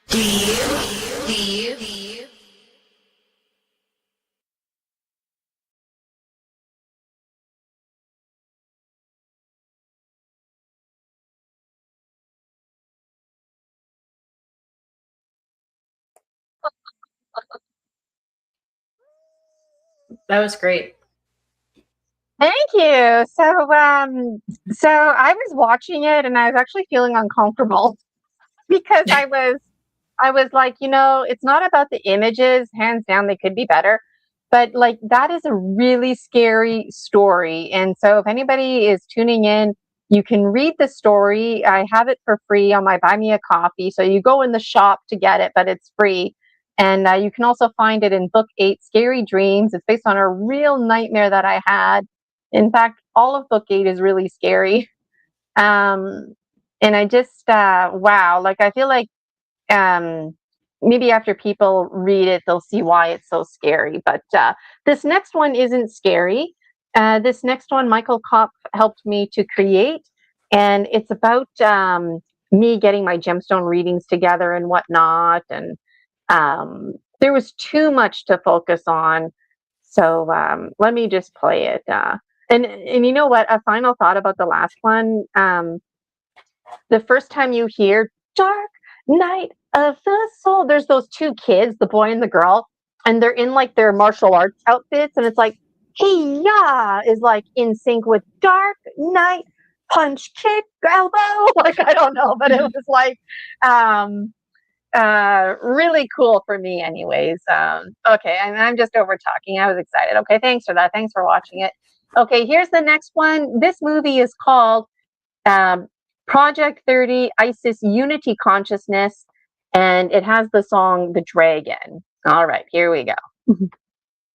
Do you? Do you? Do you? That was great. Thank you. So I was watching it and I was actually feeling uncomfortable because I was like, it's not about the images, hands down, they could be better, but like that is a really scary story. And so if anybody is tuning in, you can read the story. I have it for free on my Buy Me a Coffee. So you go in the shop to get it, but it's free. And you can also find it in book 8, Scary Dreams. It's based on a real nightmare that I had. In fact, all of book 8 is really scary. And I just, wow, like I feel like maybe after people read it, they'll see why it's so scary. But this next one isn't scary. This next one, Michael Kopp helped me to create, and it's about me getting my gemstone readings together and whatnot. And there was too much to focus on. So let me just play it. And you know what? A final thought about the last one. The first time you hear Dark Night of the Soul, there's those two kids, the boy and the girl, and they're in like their martial arts outfits, and it's like, hey, yeah, is like in sync with Dark Night, punch, kick, elbow. Like, I don't know, but it was like really cool for me anyways. Okay, I'm just over talking. I was excited. Okay, thanks for that. Thanks for watching it. Okay, here's the next one. This movie is called Project 30 ISIS Unity Consciousness, and it has the song The Dragon. All right, here we go.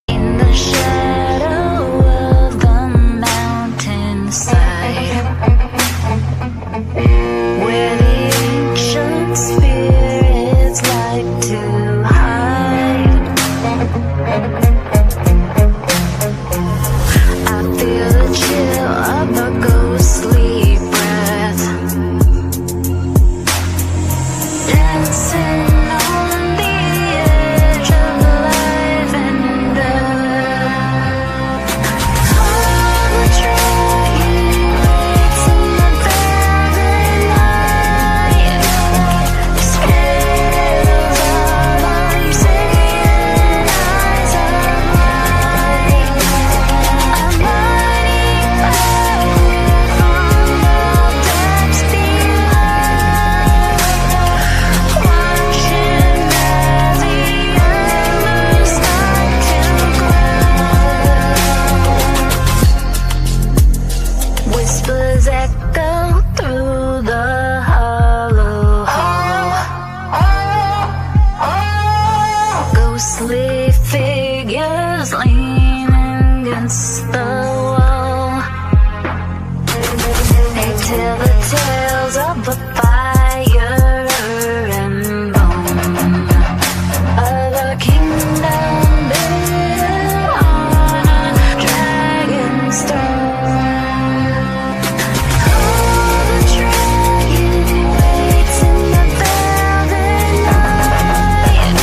In the shadow of the mountainside, where the ancient spirits like to hide, I feel the chill of a ghostly breath, dancing on the edge of life and death. All the dragon waits in the velvet night, scales of obsidian, eyes of light, a mighty power from the depths below, watching as the embers start to glow. Whispers echo through the hollow hall. Ghostly figures lean against the wall. They tell the tales of the fire and bone, of a kingdom built on a dragon's throne. Oh, the dragon waits in the velvet night,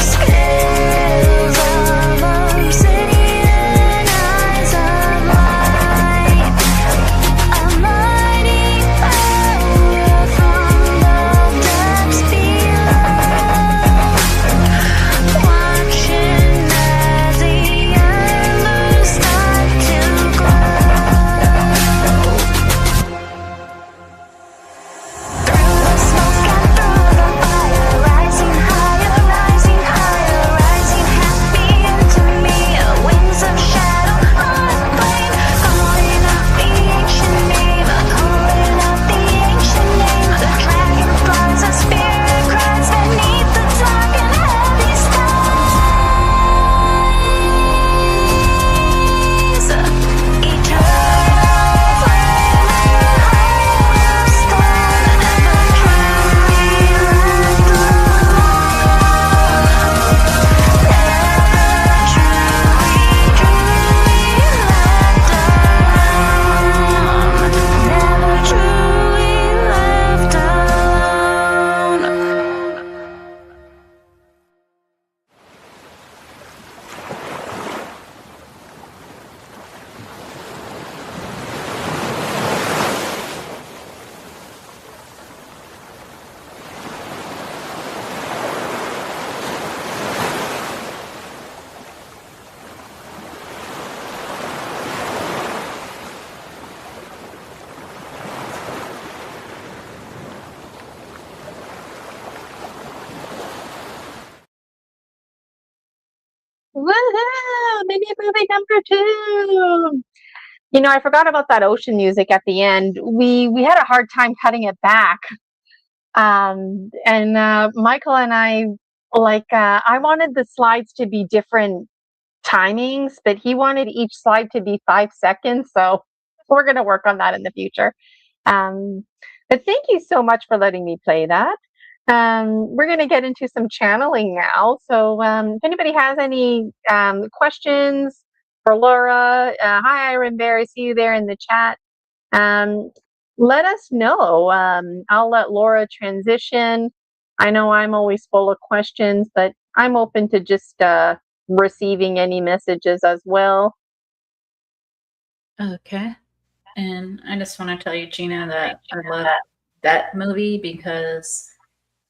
scales of obsidian, eyes of light, a mighty power movie number 2. You know, I forgot about that ocean music at the end. We had a hard time cutting it back. And Michael and I, I wanted the slides to be different timings, but he wanted each slide to be 5 seconds. So we're going to work on that in the future. But thank you so much for letting me play that. We're going to get into some channeling now. So if anybody has any questions for Laura, hi, Iron Bear, I see you there in the chat. Let us know. I'll let Laura transition. I know I'm always full of questions, but I'm open to just receiving any messages as well. Okay. And I just want to tell you, Gina, that I love that movie because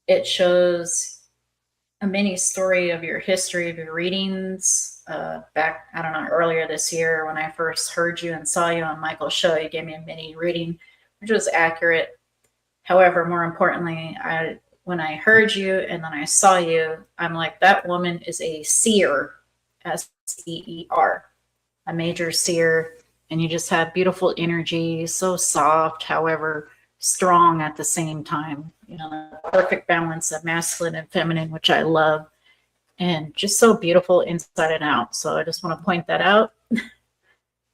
it shows a mini story of your history of your readings. Back, I don't know, earlier this year when I first heard you and saw you on Michael's show, you gave me a mini reading, which was accurate. However, more importantly, when I heard you and then I saw you, I'm like, that woman is a seer, S-E-E-R, a major seer. And you just have beautiful energy, so soft, however, strong at the same time. You know, the perfect balance of masculine and feminine, which I love, and just so beautiful inside and out. So I just want to point that out.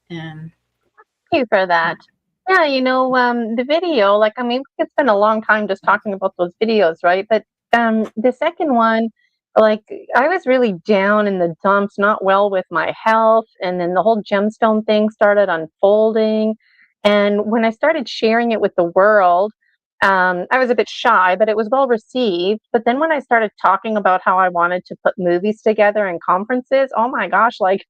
And thank you for that. Yeah, you know, the video, like, I mean, we could spend a long time just talking about those videos, right? But the second one, like, I was really down in the dumps, not well with my health, and then the whole gemstone thing started unfolding. And when I started sharing it with the world, I was a bit shy, but it was well received. But then when I started talking about how I wanted to put movies together and conferences, oh my gosh, like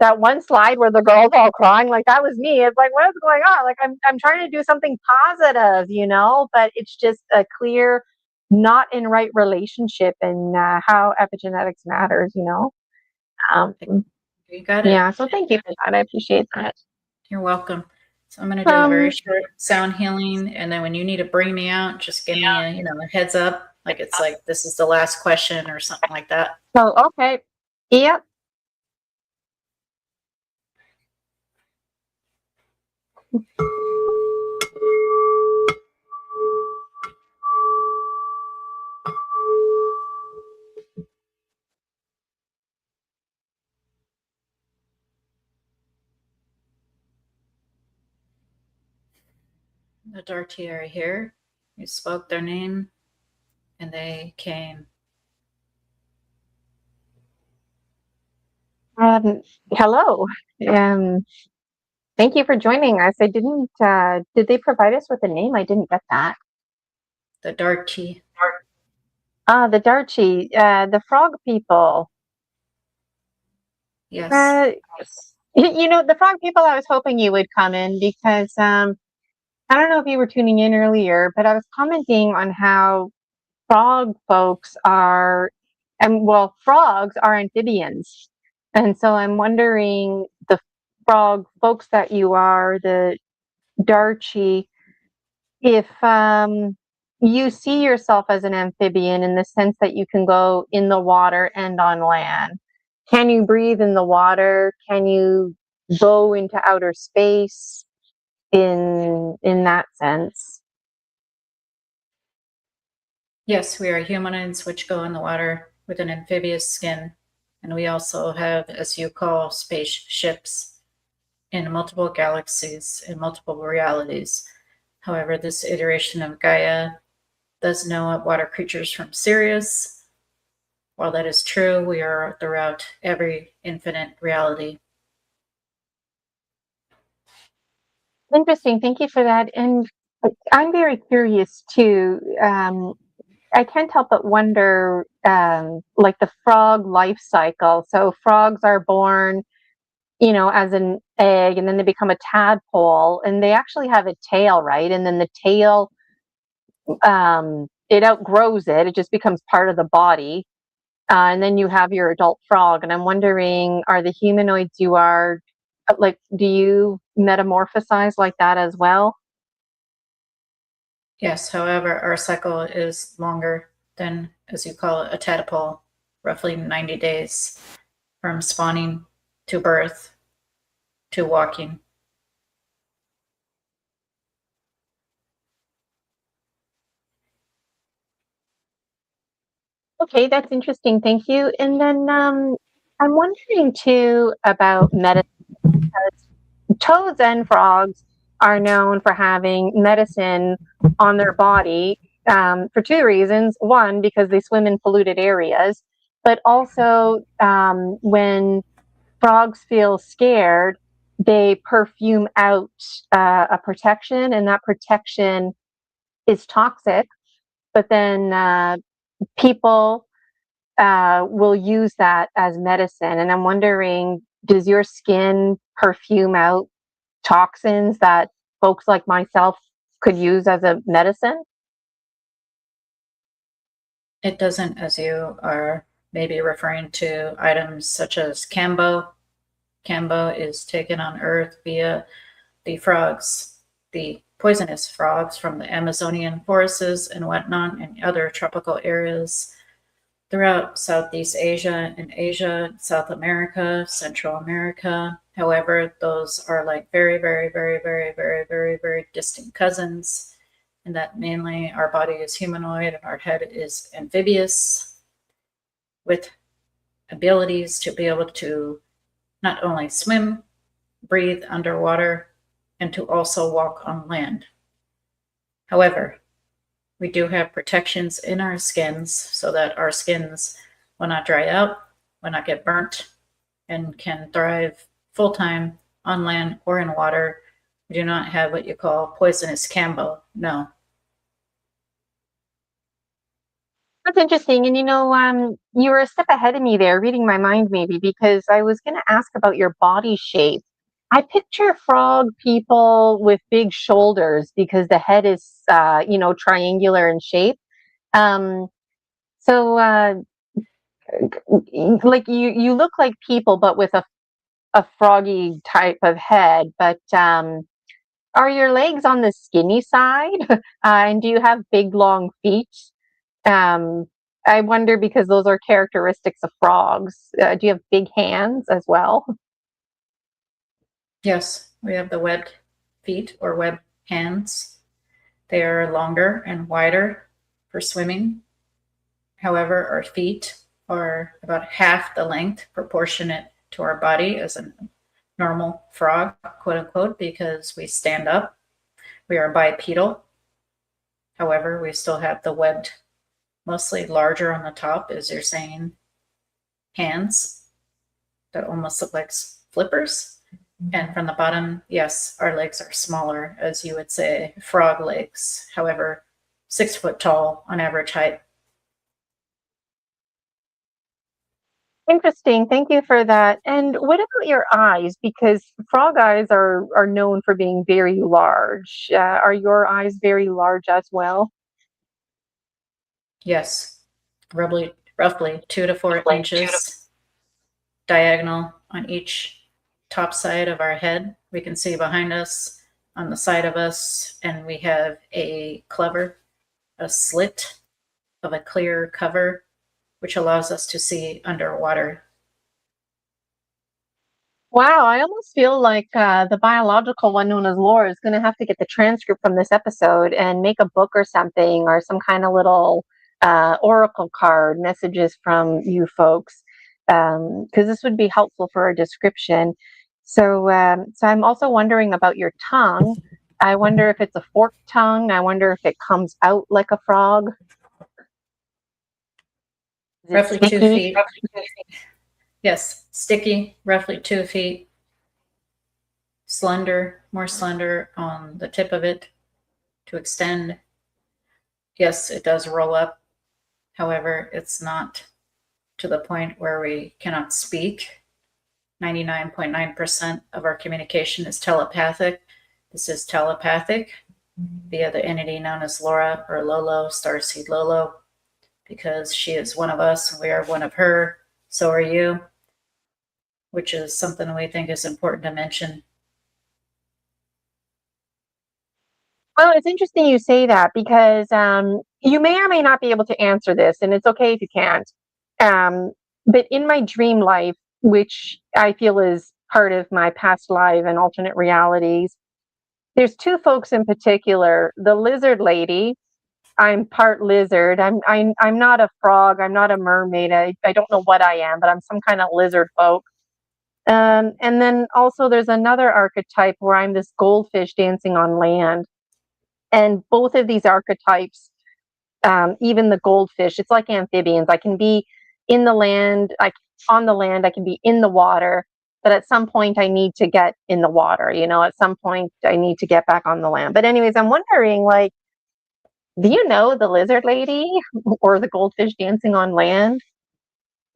that one slide where the girl's all crying, like that was me. It's like, what is going on? Like I'm trying to do something positive, you know, but it's just a clear not in right relationship and how epigenetics matters, you know. you got it. Yeah, so thank you for that. I appreciate that. You're welcome. So I'm going to do a very short sound healing, and then when you need to bring me out, just give me a, you know, a heads up, like it's like this is the last question or something like that. Oh, okay. Yep. The Darty are here. You spoke their name, and they came. Hello. Thank you for joining us. I didn't. Did they provide us with a name? I didn't get that. The Darty. The Darchi, the frog people. Yes. You know, the frog people, I was hoping you would come in because I don't know if you were tuning in earlier, but I was commenting on how frog folks are, and well, frogs are amphibians. And so I'm wondering, the frog folks that you are, the Darchi, if you see yourself as an amphibian in the sense that you can go in the water and on land. Can you breathe in the water? Can you go into outer space in that sense? Yes, we are humanoids which go in the water with an amphibious skin. And we also have, as you call, spaceships in multiple galaxies, in multiple realities. However, this iteration of Gaia does know water creatures from Sirius. While that is true, we are throughout every infinite reality. Interesting. Thank you for that. And I'm very curious too. I can't help but wonder, like the frog life cycle. So frogs are born, you know, as an egg, and then they become a tadpole, and they actually have a tail, right? And then the tail, it outgrows it. It just becomes part of the body. And then you have your adult frog. And I'm wondering, are the humanoids you are, like, do you metamorphosize like that as well? Yes, however, our cycle is longer than, as you call it, a tadpole, roughly 90 days from spawning to birth to walking. Okay, that's interesting. Thank you. And then I'm wondering too about medicine. Toads and frogs are known for having medicine on their body for two reasons. One, because they swim in polluted areas, but also when frogs feel scared, they perfume out a protection, and that protection is toxic. But then people will use that as medicine. And I'm wondering, does your skin perfume out toxins that folks like myself could use as a medicine? It doesn't, as you are maybe referring to items such as Cambo. Cambo is taken on Earth via the frogs, the poisonous frogs from the Amazonian forests and whatnot, and other tropical areas throughout Southeast Asia and Asia, South America, Central America. However, those are like very, very, very, very, very, very, very distant cousins, and that mainly our body is humanoid and our head is amphibious, with abilities to be able to not only swim, breathe underwater, and to also walk on land. However, we do have protections in our skins so that our skins will not dry out, will not get burnt, and can thrive full-time on land or in water. We do not have what you call poisonous Cambo. No. That's interesting. And you were a step ahead of me there, reading my mind maybe, because I was going to ask about your body shape. I picture frog people with big shoulders because the head is, triangular in shape. Um, so, like you look like people, but with a froggy type of head. But are your legs on the skinny side? And do you have big, long feet? Um, I wonder because those are characteristics of frogs. Do you have big hands as well? Yes, we have the webbed feet or webbed hands. They are longer and wider for swimming. However, our feet are about half the length proportionate to our body as a normal frog, quote unquote, because we stand up. We are bipedal. However, we still have the webbed, mostly larger on the top, as you're saying, hands that almost look like flippers. And from the bottom, yes, our legs are smaller, as you would say, frog legs. However, 6 foot tall on average height. Interesting. Thank you for that. And what about your eyes? Because frog eyes are known for being very large. Are your eyes very large as well? Yes, roughly 2 to 4 inches diagonal on each top side of our head. We can see behind us, on the side of us, and we have a slit of a clear cover, which allows us to see underwater. Wow, I almost feel like the biological one known as Laura is going to have to get the transcript from this episode and make a book or something, or some kind of little oracle card, messages from you folks, because this would be helpful for a description. So, so I'm also wondering about your tongue. I wonder if it's a forked tongue. I wonder if it comes out like a frog. Is it Roughly 2 sticky? feet. Yes, sticky, roughly 2 feet. Slender, more slender on the tip of it to extend. Yes, it does roll up. However, it's not to the point where we cannot speak. 99.9% of our communication is telepathic. This is telepathic via the entity known as Laura or Lolo, Starseed Lolo, because she is one of us and we are one of her. So are you, which is something we think is important to mention. Well, it's interesting you say that because you may or may not be able to answer this, and it's okay if you can't. But in my dream life, which I feel is part of my past life and alternate realities. There's two folks in particular. The lizard lady. I'm part lizard. I'm not a frog. I'm not a mermaid. I don't know what I am, but I'm some kind of lizard folk. And then also there's another archetype where I'm this goldfish dancing on land. And both of these archetypes, even the goldfish, it's like amphibians. I can be in the land, on the land, I can be in the water, but at some point I need to get in the water, at some point I need to get back on the land. But anyways, I'm wondering, like, do you know the lizard lady or the goldfish dancing on land?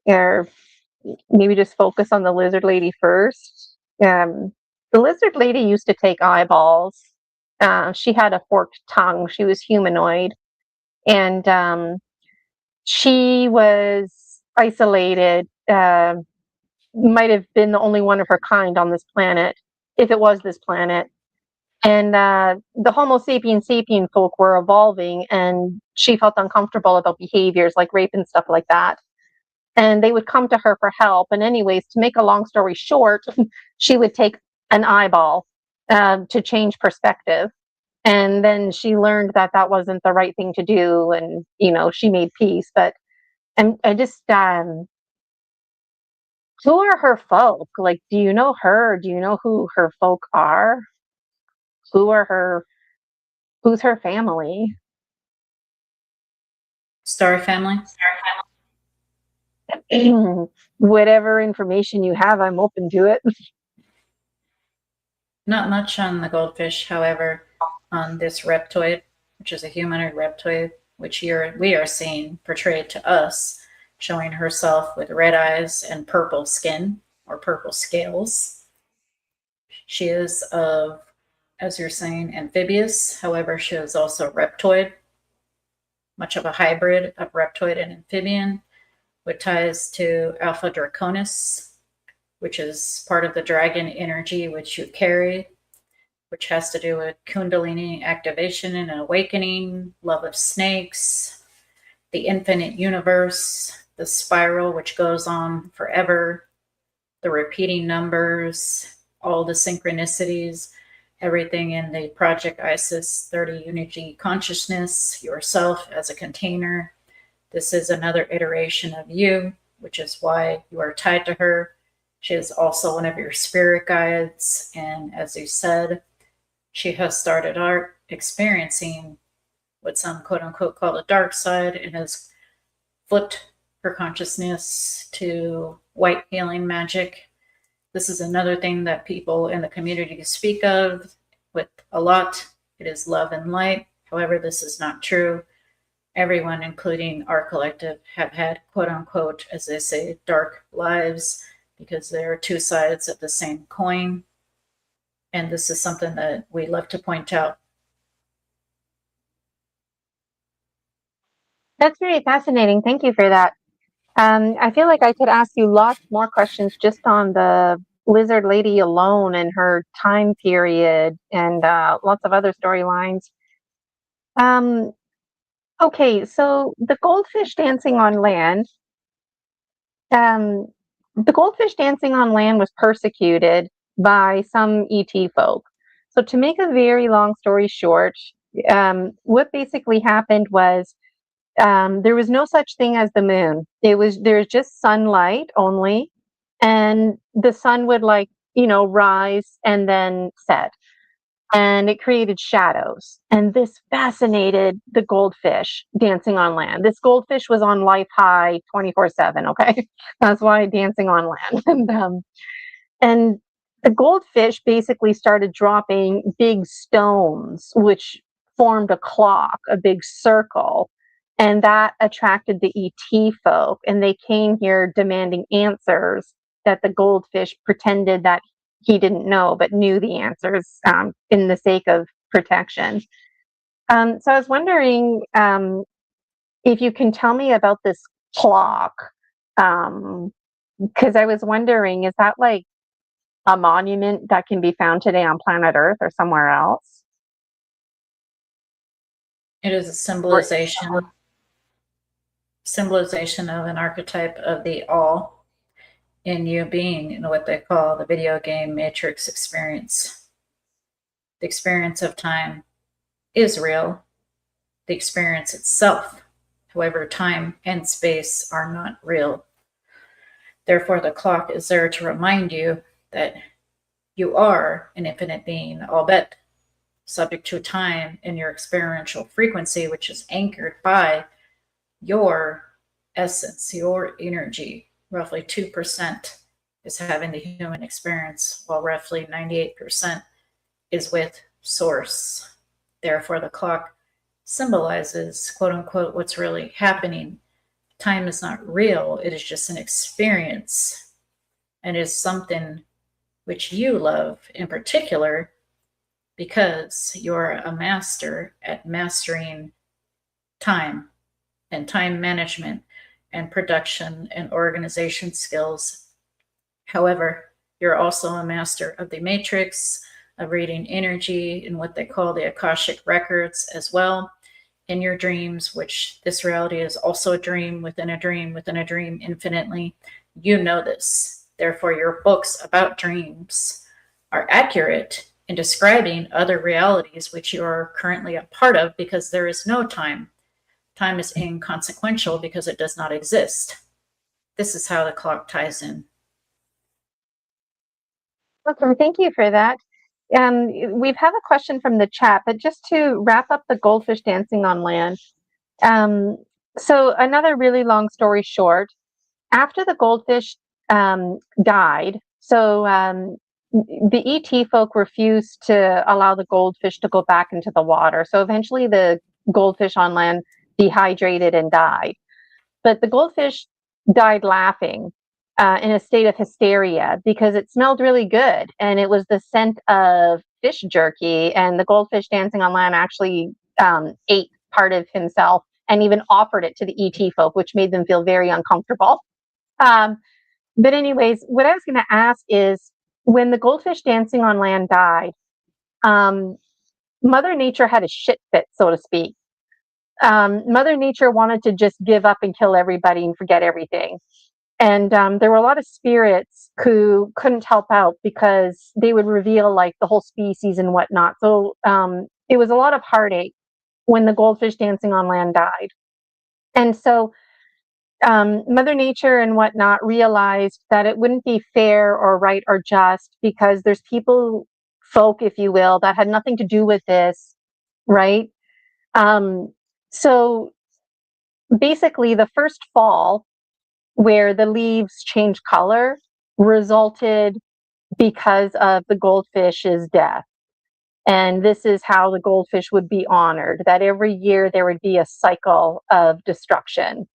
Or maybe just focus on the lizard lady first. The lizard lady used to take eyeballs. She had a forked tongue. She was humanoid. And she was isolated, might have been the only one of her kind on this planet, if it was this planet. And the Homo sapien folk were evolving, and she felt uncomfortable about behaviors like rape and stuff like that. And they would come to her for help. And anyways, to make a long story short, she would take an eyeball to change perspective. And then she learned that that wasn't the right thing to do. And, she made peace. But I just, who are her folk? Like, do you know her? Do you know who her folk are? Who's her family? Star family. Whatever information you have, I'm open to it. Not much on the goldfish, however, on this reptoid, which is a humanoid reptoid, which we are seeing portrayed to us, showing herself with red eyes and purple skin or purple scales. She is of, as you're saying, amphibious. However, she is also reptoid, much of a hybrid of reptoid and amphibian, with ties to Alpha Draconis, which is part of the dragon energy which you carry, which has to do with Kundalini activation and awakening, love of snakes, the infinite universe, the spiral which goes on forever, the repeating numbers, all the synchronicities, everything in the Project Isis 30 Unity consciousness, yourself as a container. This is another iteration of you, which is why you are tied to her. She is also one of your spirit guides. And as you said, she has started experiencing what some quote unquote call the dark side, and has flipped her consciousness to white healing magic. This is another thing that people in the community speak of with a lot. It is love and light. However, this is not true. Everyone, including our collective, have had quote unquote, as they say, dark lives, because there are two sides of the same coin. And this is something that we love to point out. That's very fascinating. Thank you for that. I feel like I could ask you lots more questions just on the lizard lady alone and her time period, and lots of other storylines. Okay, so the goldfish dancing on land. The goldfish dancing on land was persecuted by some ET folk. So to make a very long story short, what basically happened was, there was no such thing as the moon. There's just sunlight only, and the sun would rise and then set, and it created shadows. And this fascinated the goldfish dancing on land. This goldfish was on life high 24/7. Okay, that's why dancing on land. And the goldfish basically started dropping big stones, which formed a clock, a big circle. And that attracted the ET folk, and they came here demanding answers that the goldfish pretended that he didn't know, but knew the answers, in the sake of protection. So I was wondering, if you can tell me about this clock, because I was wondering, is that like a monument that can be found today on planet Earth or somewhere else? It is a symbolization of an archetype of the all. in you being in what they call the video game matrix experience. The experience of time is real. The experience itself, however, time and space are not real. Therefore, the clock is there to remind you that you are an infinite being, albeit subject to time in your experiential frequency, which is anchored by your essence, your energy. Roughly 2% is having the human experience, while roughly 98% is with source. Therefore, the clock symbolizes, quote unquote, what's really happening. Time is not real. It is just an experience, and is something which you love in particular because you're a master at mastering time and time management and production and organization skills. However, you're also a master of the matrix, of reading energy in what they call the Akashic records as well in your dreams, which this reality is also a dream within a dream within a dream infinitely. You know this. Therefore, your books about dreams are accurate in describing other realities which you are currently a part of, because there is no time. Time is inconsequential because it does not exist. This is how the clock ties in. Awesome. Thank you for that. We've had a question from the chat, but just to wrap up the goldfish dancing on land. So another really long story short, after the goldfish died, so the ET folk refused to allow the goldfish to go back into the water. So eventually the goldfish on land dehydrated and died. But the goldfish died laughing in a state of hysteria because it smelled really good. And it was the scent of fish jerky. And the goldfish dancing on land actually ate part of himself and even offered it to the ET folk, which made them feel very uncomfortable. But anyways, what I was going to ask is, when the goldfish dancing on land died, Mother Nature had a shit fit, so to speak. Mother Nature wanted to just give up and kill everybody and forget everything. And there were a lot of spirits who couldn't help out because they would reveal like the whole species and whatnot. So it was a lot of heartache when the goldfish dancing on land died. And so Mother Nature and whatnot realized that it wouldn't be fair or right or just, because there's folk, if you will, that had nothing to do with this, right? So basically, the first fall, where the leaves changed color, resulted because of the goldfish's death. And this is how the goldfish would be honored, that every year there would be a cycle of destruction.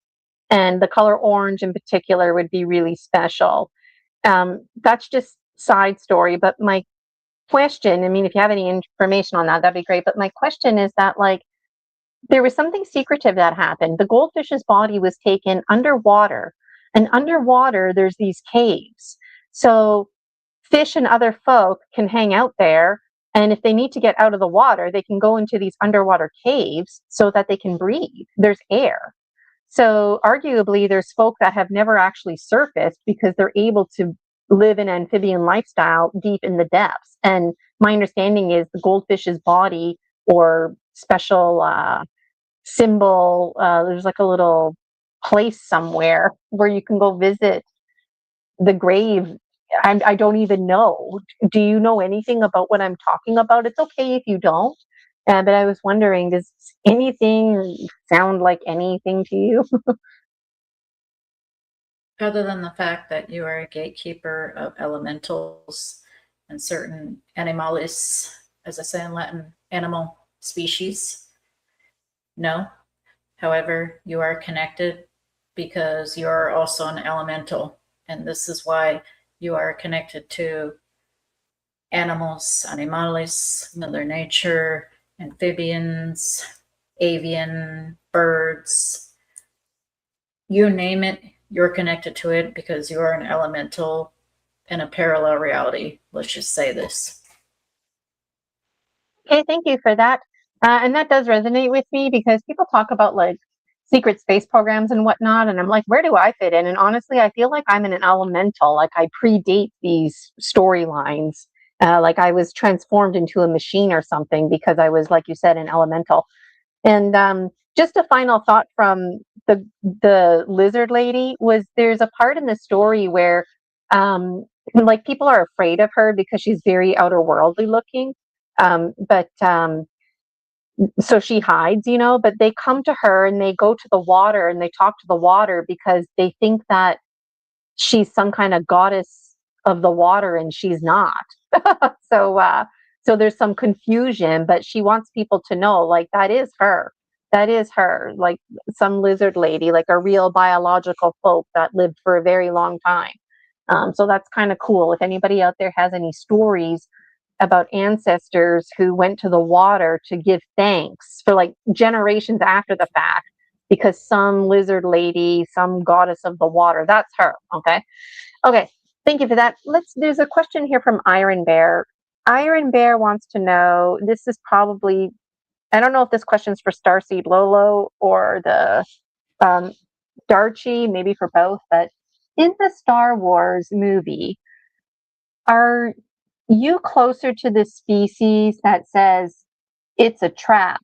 And the color orange in particular would be really special. That's just side story. But my question, I mean, if you have any information on that, that'd be great. But my question is that, like, there was something secretive that happened. The goldfish's body was taken underwater. And underwater, there's these caves. So fish and other folk can hang out there. And if they need to get out of the water, they can go into these underwater caves so that they can breathe. There's air. So arguably, there's folk that have never actually surfaced because they're able to live an amphibian lifestyle deep in the depths. And my understanding is the goldfish's body, or special symbol, there's like a little place somewhere where you can go visit the grave. I don't even know. Do you know anything about what I'm talking about? It's okay if you don't. But I was wondering, does anything sound like anything to you? Other than the fact that you are a gatekeeper of elementals and certain animalis, as I say in Latin, animal species, no. However, you are connected because you are also an elemental. And this is why you are connected to animals, animalis, Mother Nature, amphibians, avian, birds, you name it, you're connected to it because you are an elemental in a parallel reality. Let's just say this. Okay, thank you for that. And that does resonate with me because people talk about like secret space programs and whatnot. And I'm like, where do I fit in? And honestly, I feel like I'm in an elemental, like I predate these storylines. Like I was transformed into a machine or something because I was, like you said, an elemental. And just a final thought from the lizard lady was there's a part in the story where like people are afraid of her because she's very outerworldly looking. But so she hides, you know, but they come to her and they go to the water and they talk to the water because they think that she's some kind of goddess of the water and she's not. So there's some confusion, but she wants people to know, like, that is her. That is her, like some lizard lady, like a real biological folk that lived for a very long time. So that's kind of cool. If anybody out there has any stories about ancestors who went to the water to give thanks for like generations after the fact, because some lizard lady, some goddess of the water, that's her. Okay, thank you for that. There's a question here from Iron Bear. Iron Bear wants to know, this is probably, I don't know if this question's for Starseed Lolo or the Darchi, maybe for both, but in the Star Wars movie, are you closer to the species that says it's a trap,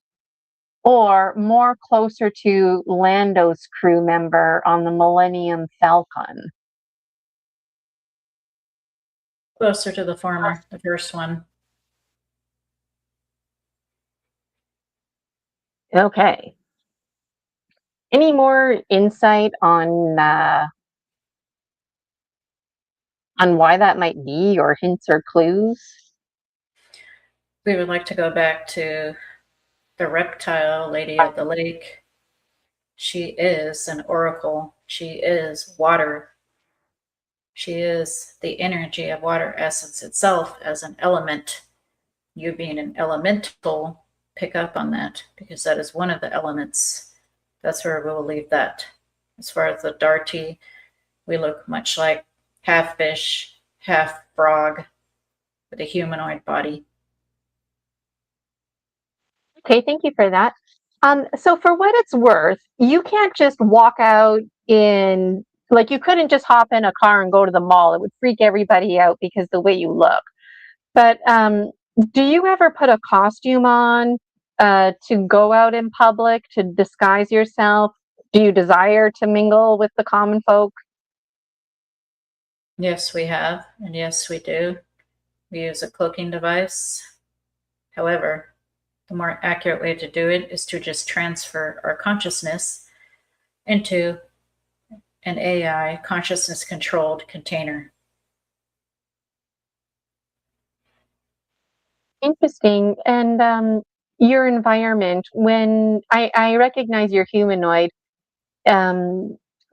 or more closer to Lando's crew member on the Millennium Falcon? Closer to the former, the first one. Okay. Any more insight on why that might be, or hints or clues? We would like to go back to the reptile lady of the lake. She is an oracle. She is water. She is the energy of water essence itself as an element. You being an elemental, pick up on that because that is one of the elements. That's where we will leave that. As far as the Darty, we look much like half fish, half frog with a humanoid body. Okay, thank you for that. So for what it's worth, you can't just walk out in, like you couldn't just hop in a car and go to the mall. It would freak everybody out because the way you look. But do you ever put a costume on to go out in public, to disguise yourself? Do you desire to mingle with the common folk? Yes, we have, and yes, we do. We use a cloaking device. However, the more accurate way to do it is to just transfer our consciousness into an AI consciousness controlled container. Interesting. And your environment, when I recognize you're humanoid,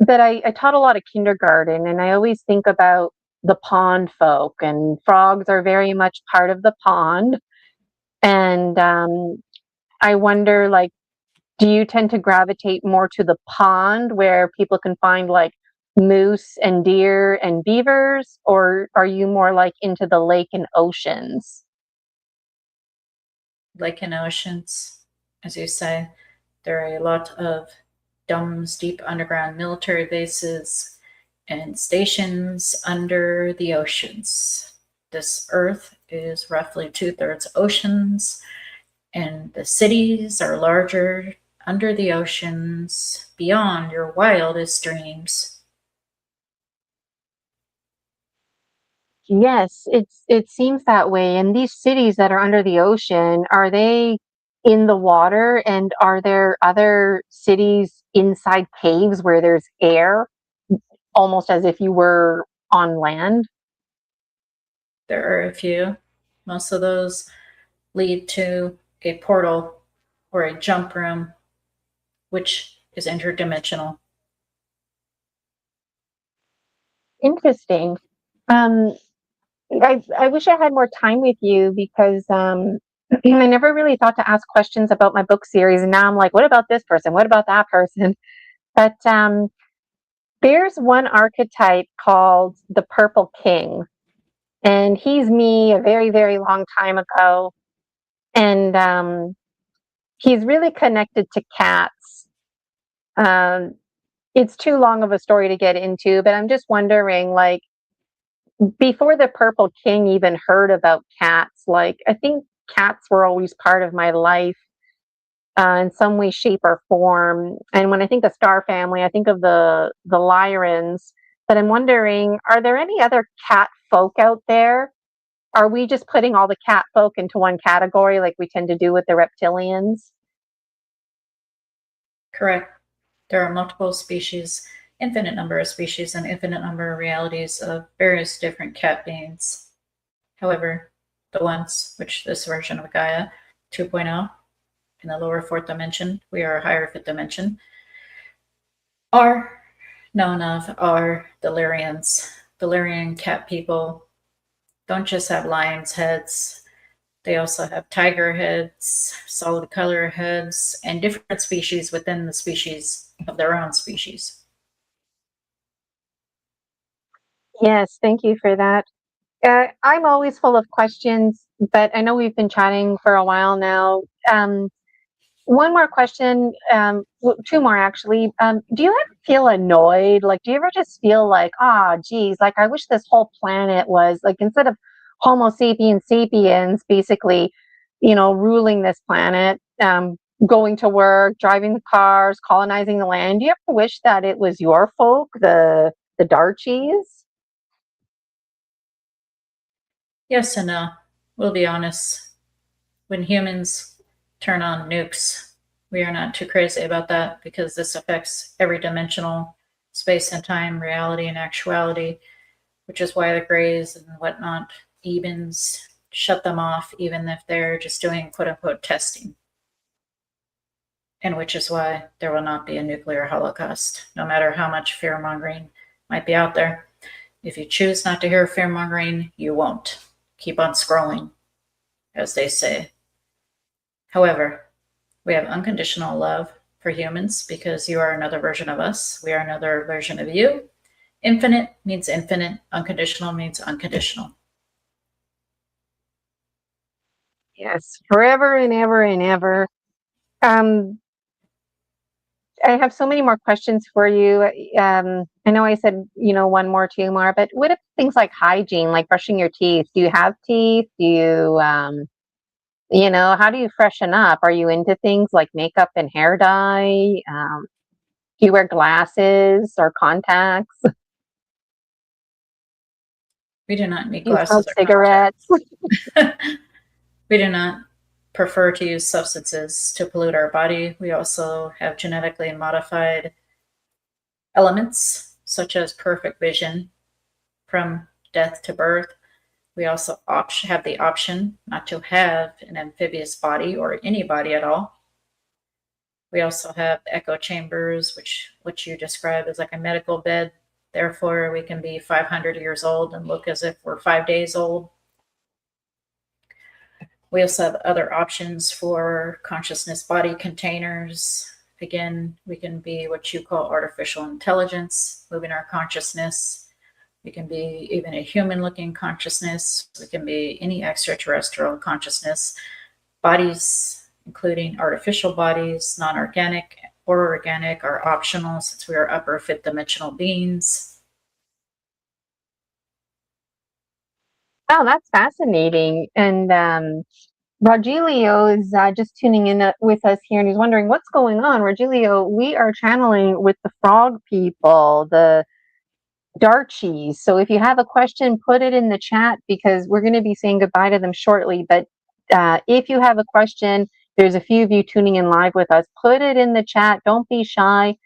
but I taught a lot of kindergarten, and I always think about the pond folk, and frogs are very much part of the pond. And I wonder, like, do you tend to gravitate more to the pond where people can find like moose and deer and beavers, or are you more like into the lake and oceans? Lake and oceans, as you say, there are a lot of domes, deep underground military bases, and stations under the oceans. This earth is roughly 2/3 oceans, and the cities are larger under the oceans, beyond your wildest dreams. Yes, it seems that way. And these cities that are under the ocean, are they in the water? And are there other cities inside caves where there's air, almost as if you were on land? There are a few. Most of those lead to a portal or a jump room, which is interdimensional. Interesting. Um, I wish I had more time with you because I never really thought to ask questions about my book series. And now I'm like, what about this person? What about that person? But there's one archetype called the Purple King. And he's me a very, very long time ago. And he's really connected to cats. It's too long of a story to get into, but I'm just wondering, like, before the Purple King even heard about cats, like, I think cats were always part of my life in some way, shape, or form. And when I think of Star Family, I think of the Lyrans. But I'm wondering, are there any other cat folk out there? Are we just putting all the cat folk into one category like we tend to do with the reptilians? Correct. There are multiple species, infinite number of species, and infinite number of realities of various different cat beings. However, the ones, which this version of Gaia 2.0, in the lower fourth dimension, we are a higher fifth dimension, are known of are Delirians. Delirian cat people don't just have lions' heads, they also have tiger heads, solid color heads, and different species within the species of their own species. Yes, thank you for that. I'm always full of questions, but I know we've been chatting for a while now. One more question, two more actually. Do you ever feel annoyed? Like, do you ever just feel like, ah, geez, like I wish this whole planet was like, instead of Homo sapiens sapiens, basically, ruling this planet, going to work, driving the cars, colonizing the land. Do you ever wish that it was your folk, the Darchies? Yes and no. We'll be honest. When humans turn on nukes, we are not too crazy about that because this affects every dimensional space and time, reality and actuality, which is why the grays and whatnot, evens, shut them off, even if they're just doing quote unquote testing. And which is why there will not be a nuclear holocaust, no matter how much fear mongering might be out there. If you choose not to hear fear mongering, you won't. Keep on scrolling, as they say. However, we have unconditional love for humans because you are another version of us. We are another version of you. Infinite means infinite. Unconditional means unconditional. Yes, forever and ever and ever. I have so many more questions for you. I know I said, one more, two more, but what if things like hygiene, like brushing your teeth? Do you have teeth? Do you, how do you freshen up? Are you into things like makeup and hair dye? Do you wear glasses or contacts? We do not need Do you glasses smoke or cigarettes? We do not prefer to use substances to pollute our body. We also have genetically modified elements such as perfect vision from death to birth. We also have the option not to have an amphibious body or any body at all. We also have echo chambers, which you describe as like a medical bed. Therefore, we can be 500 years old and look as if we're 5 days old. We also have other options for consciousness body containers. Again, we can be what you call artificial intelligence, moving our consciousness. We can be even a human-looking consciousness. We can be any extraterrestrial consciousness. Bodies, including artificial bodies, non-organic or organic, are optional since we are upper fifth dimensional beings. Oh, that's fascinating. And Rogelio is just tuning in with us here, and he's wondering what's going on. Rogelio, we are channeling with the frog people, the Darchies. So if you have a question, put it in the chat because we're going to be saying goodbye to them shortly. But if you have a question, there's a few of you tuning in live with us. Put it in the chat. Don't be shy.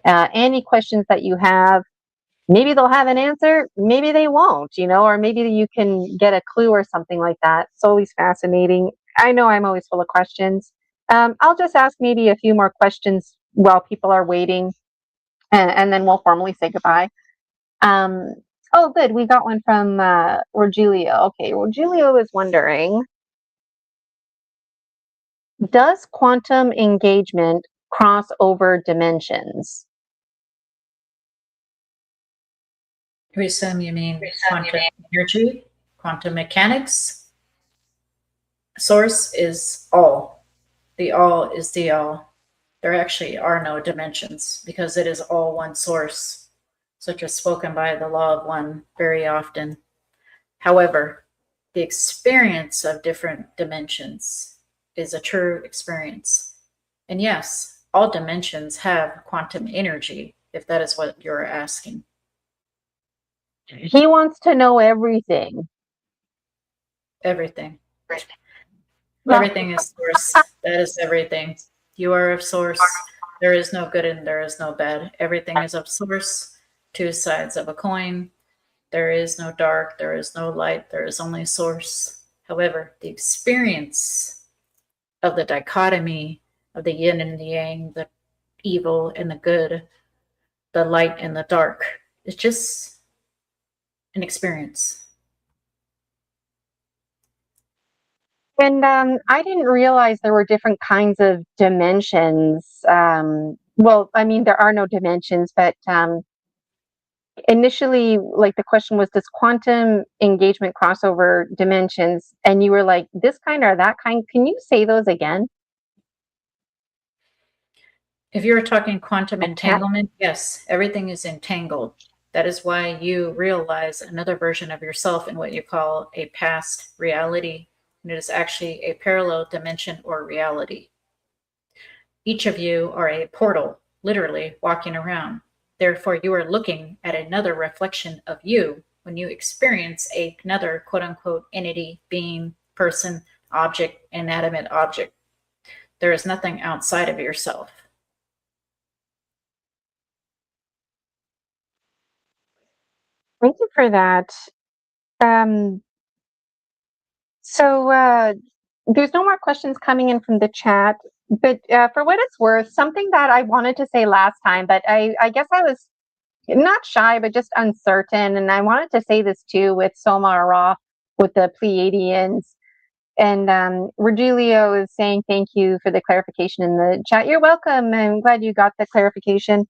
Any questions that you have, maybe they'll have an answer, maybe they won't, or maybe you can get a clue or something like that. It's always fascinating. I know I'm always full of questions. I'll just ask maybe a few more questions while people are waiting, and then we'll formally say goodbye. Oh, good. We got one from Rogelio. Okay, Rogelio is wondering, does quantum engagement cross over dimensions? We assume you mean quantum energy, quantum mechanics. Source is all. The all is the all. there actually are no dimensions because it is all one source, such as spoken by the law of one very often. However, the experience of different dimensions is a true experience. And yes, all dimensions have quantum energy, if that is what you're asking. He wants to know everything. Everything. Well, Everything is source. That is everything. You are of source. There is no good and there is no bad. Everything is of source. Two sides of a coin. There is no dark. There is no light. There is only source. However, the experience of the dichotomy of the yin and the yang, the evil and the good, the light and the dark, is just an experience. and I didn't realize there were different kinds of dimensions. Well, I mean, there are no dimensions, but initially, like the question was, does quantum engagement cross over dimensions? And you were like, this kind or that kind. Can you say those again? If you're talking quantum entanglement, yes, everything is entangled. That is why you realize another version of yourself in what you call a past reality, and it is actually a parallel dimension or reality. Each of you are a portal, literally walking around. Therefore, you are looking at another reflection of you when you experience another quote unquote entity, being, person, object, inanimate object. There is nothing outside of yourself. Thank you for that. So there's no more questions coming in from the chat, but for what it's worth, something that I wanted to say last time, but I guess I was not shy, but just uncertain. And I wanted to say this too with Soma Ra, with the Pleiadians. And Virgilio is saying thank you for the clarification in the chat. You're welcome. I'm glad you got the clarification.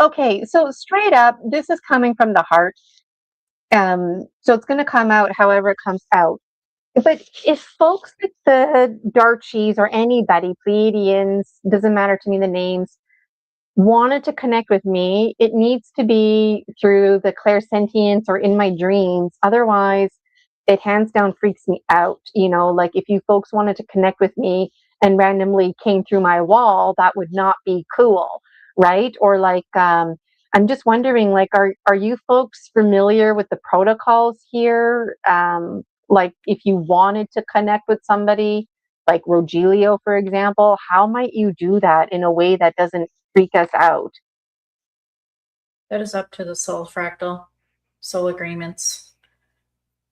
Okay, so straight up, this is coming from the heart. So it's going to come out however it comes out. But if folks like the Darchies or anybody, Pleiadians, doesn't matter to me the names, wanted to connect with me, it needs to be through the clairsentience or in my dreams. Otherwise, it hands down freaks me out. You know, like if you folks wanted to connect with me and randomly came through my wall, that would not be cool, right? Or like, I'm just wondering, like, are you folks familiar with the protocols here? Like, if you wanted to connect with somebody, like Rogelio, for example, how might you do that in a way that doesn't freak us out? That is up to the soul fractal, soul agreements.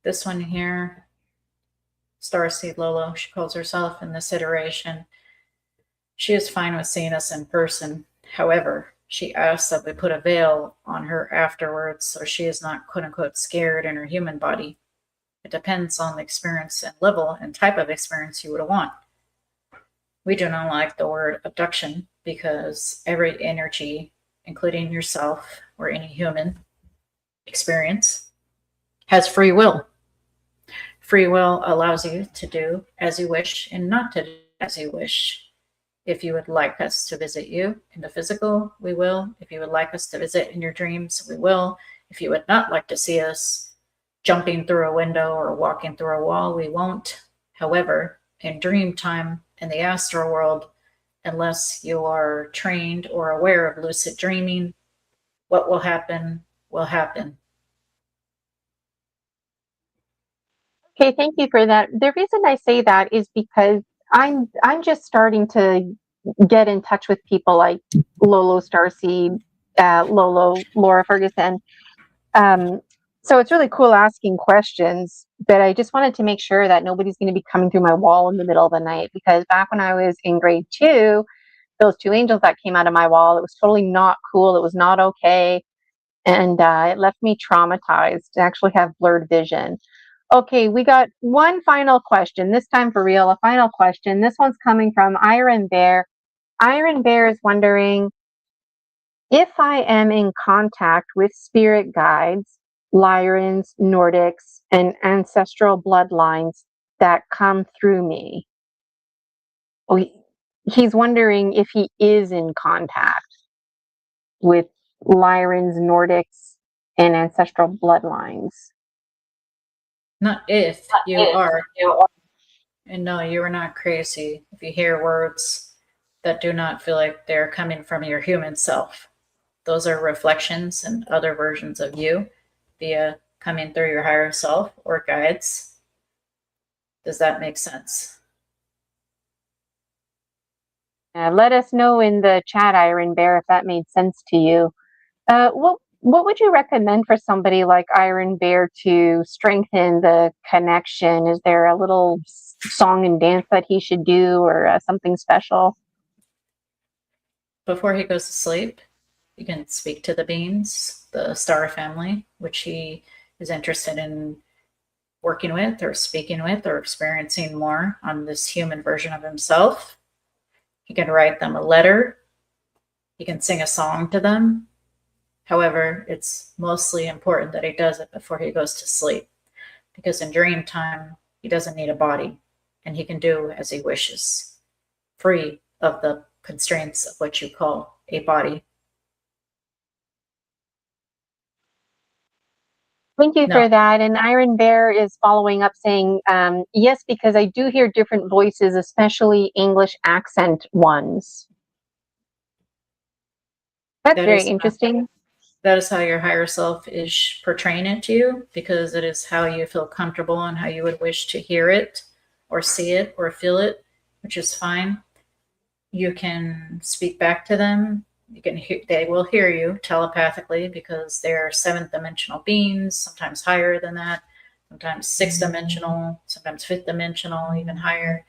This one here, Starseed Lolo, she calls herself in this iteration. She is fine with seeing us in person. However, she asks that we put a veil on her afterwards so she is not quote unquote scared in her human body. It depends on the experience and level and type of experience you would want. We do not like the word abduction because every energy, including yourself or any human experience, has free will. Free will allows you to do as you wish and not to do as you wish. If you would like us to visit you in the physical, we will. If you would like us to visit in your dreams, we will. If you would not like to see us jumping through a window or walking through a wall, we won't. However, in dream time in the astral world, unless you are trained or aware of lucid dreaming, what will happen will happen. Okay, thank you for that. The reason I say that is because I'm just starting to get in touch with people like Lolo Starseed, Lolo, Laura Ferguson. So it's really cool asking questions, but I just wanted to make sure that nobody's going to be coming through my wall in the middle of the night, because back when I was in grade 2, those 2 angels that came out of my wall, it was totally not cool. It was not okay. And it left me traumatized to actually have blurred vision. Okay, we got one final question, this time for real, a final question. This one's coming from Iron Bear. Iron Bear is wondering, if I am in contact with spirit guides, Lyrans, Nordics, and ancestral bloodlines that come through me. Oh, he's wondering if he is in contact with Lyrans, Nordics, and ancestral bloodlines. Not if you are. And no, you are not crazy if you hear words that do not feel like they're coming from your human self. Those are reflections and other versions of you via coming through your higher self or guides. Does that make sense? Let us know in the chat, Iron Bear, if that made sense to you. What would you recommend for somebody like Iron Bear to strengthen the connection? Is there a little song and dance that he should do, or something special? Before he goes to sleep, you can speak to the beings, the star family, which he is interested in working with or speaking with or experiencing more on this human version of himself. He can write them a letter. He can sing a song to them. However, it's mostly important that he does it before he goes to sleep, because in dream time, he doesn't need a body and he can do as he wishes, free of the constraints of what you call a body. Thank you for that. And Iron Bear is following up saying, yes, because I do hear different voices, especially English accent ones. That's very interesting. That is how your higher self is portraying it to you, because it is how you feel comfortable and how you would wish to hear it or see it or feel it, which is fine. You can speak back to them. You can they will hear you telepathically, because they're seventh dimensional beings, sometimes higher than that, sometimes sixth dimensional, sometimes fifth dimensional, even higher.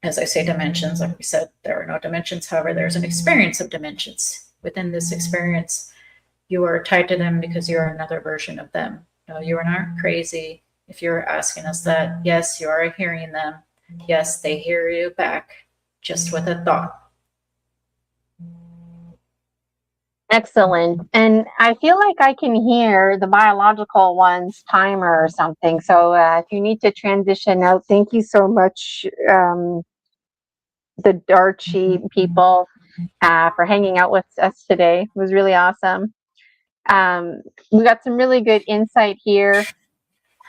As I say dimensions, like we said, there are no dimensions. However, there's an experience of dimensions. Within this experience, you are tied to them because you're another version of them. No, you are not crazy if you're asking us that. Yes, you are hearing them. Yes, they hear you back, just with a thought. Excellent. And I feel like I can hear the biological one's timer or something. So if you need to transition out, thank you so much, the Darchi people, for hanging out with us today. It was really awesome. We got some really good insight here.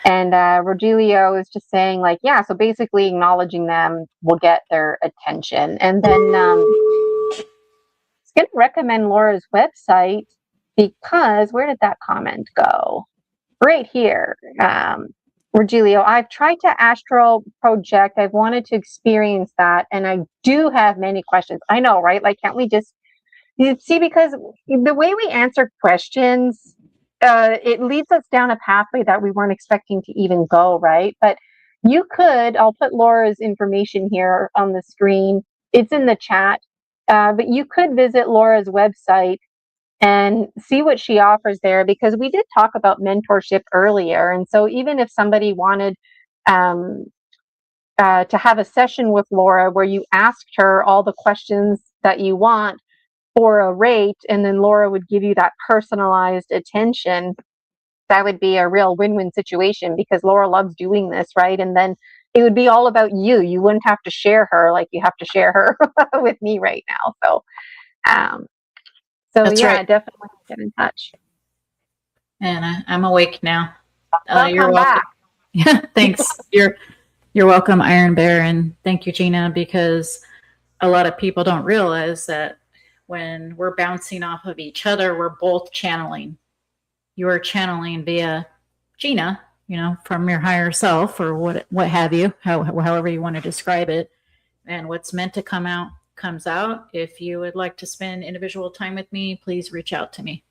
And Rogelio is just saying, like, yeah, so basically acknowledging them will get their attention. And then going to recommend Laura's website, because where did that comment go? Right here. Rogelio, I've tried to astral project. I've wanted to experience that, and I do have many questions. I know, right? Like, can't we just see, because the way we answer questions, it leads us down a pathway that we weren't expecting to even go, right? But you could, I'll put Laura's information here on the screen. It's in the chat. But you could visit Laura's website and see what she offers there, because we did talk about mentorship earlier. And so even if somebody wanted to have a session with Laura where you asked her all the questions that you want for a rate, and then Laura would give you that personalized attention, that would be a real win-win situation, because Laura loves doing this, right? And then it would be all about you. You wouldn't have to share her like you have to share her with me right now. So, That's yeah, right. Definitely get in touch. And I'm awake now. You're welcome. Yeah, thanks. You're welcome, Iron Bear, and thank you, Gina, because a lot of people don't realize that when we're bouncing off of each other, we're both channeling. You are channeling via Gina, from your higher self, or what have you, however you want to describe it. And what's meant to come out comes out. If you would like to spend individual time with me, please reach out to me.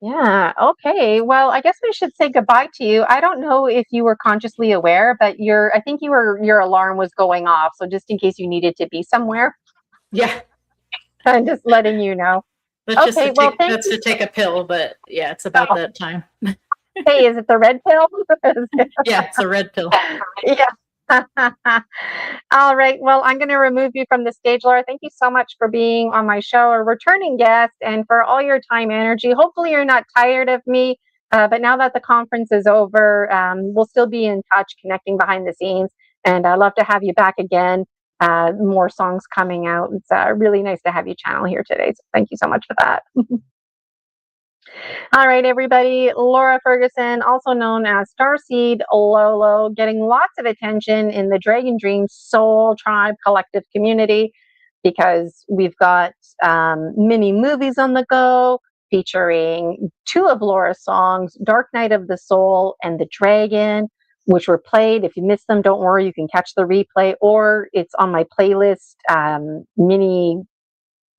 Yeah. Okay. Well, I guess we should say goodbye to you. I don't know if you were consciously aware, but I think your alarm was going off. So just in case you needed to be somewhere. Yeah. I'm just letting you know. That's to take a pill, but yeah, it's about that time. Hey, is it the red pill? Yeah, it's a red pill. Yeah. All right. Well, I'm going to remove you from the stage, Laura. Thank you so much for being on my show, a returning guest, and for all your time, energy. Hopefully you're not tired of me, but now that the conference is over, we'll still be in touch, connecting behind the scenes. And I'd love to have you back again. More songs coming out. It's really nice to have you channel here today. So thank you so much for that. All right, everybody. Laura Ferguson, also known as Starseed Lolo, getting lots of attention in the Dragon Dream Soul Tribe Collective community because we've got mini movies on the go featuring 2 of Laura's songs, Dark Night of the Soul and The Dragon, which were played. If you missed them, don't worry, you can catch the replay, or it's on my playlist, mini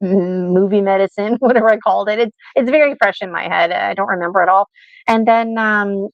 movie medicine, whatever I called it. It's very fresh in my head. I don't remember it all. And then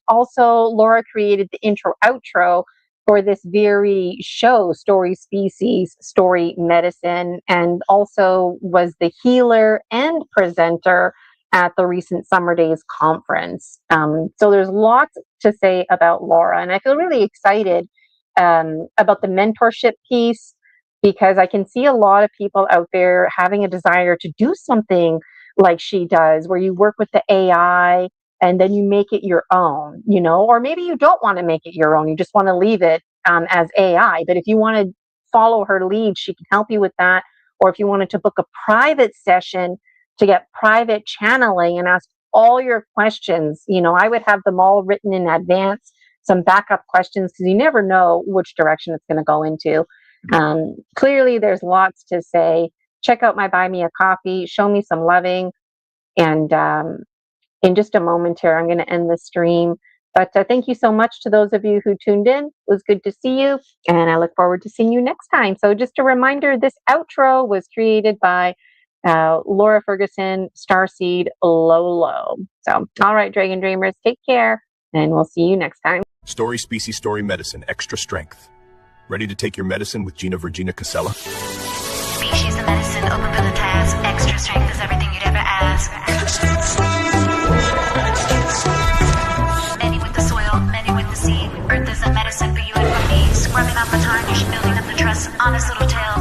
also Laura created the intro outro for this very show, Story Species, Story Medicine, and also was the healer and presenter at the recent Summer Days conference. So there's lots to say about Laura, and I feel really excited about the mentorship piece, because I can see a lot of people out there having a desire to do something like she does, where you work with the AI and then you make it your own, you know, or maybe you don't want to make it your own. You just want to leave it as AI. But if you want to follow her lead, she can help you with that. Or if you wanted to book a private session to get private channeling and ask all your questions, you know, I would have them all written in advance, some backup questions, because you never know which direction it's going to go into. Clearly there's lots to say. Check out my Buy Me a Coffee, show me some loving. And in just a moment here, I'm going to end the stream. But thank you so much to those of you who tuned in. It was good to see you, and I look forward to seeing you next time. So just a reminder, this outro was created by Laura Ferguson, Starseed Lolo. So, all right, Dragon Dreamers, take care, and we'll see you next time. Story Species Story Medicine Extra Strength. Ready to take your medicine with Gina Virginia Casella? Species of medicine, open for the task. Extra strength is everything you'd ever ask. Many with the soil, many with the sea. Earth is a medicine for you and for me. Scrubbing off the tarnish, building up the trust. Honest little tale.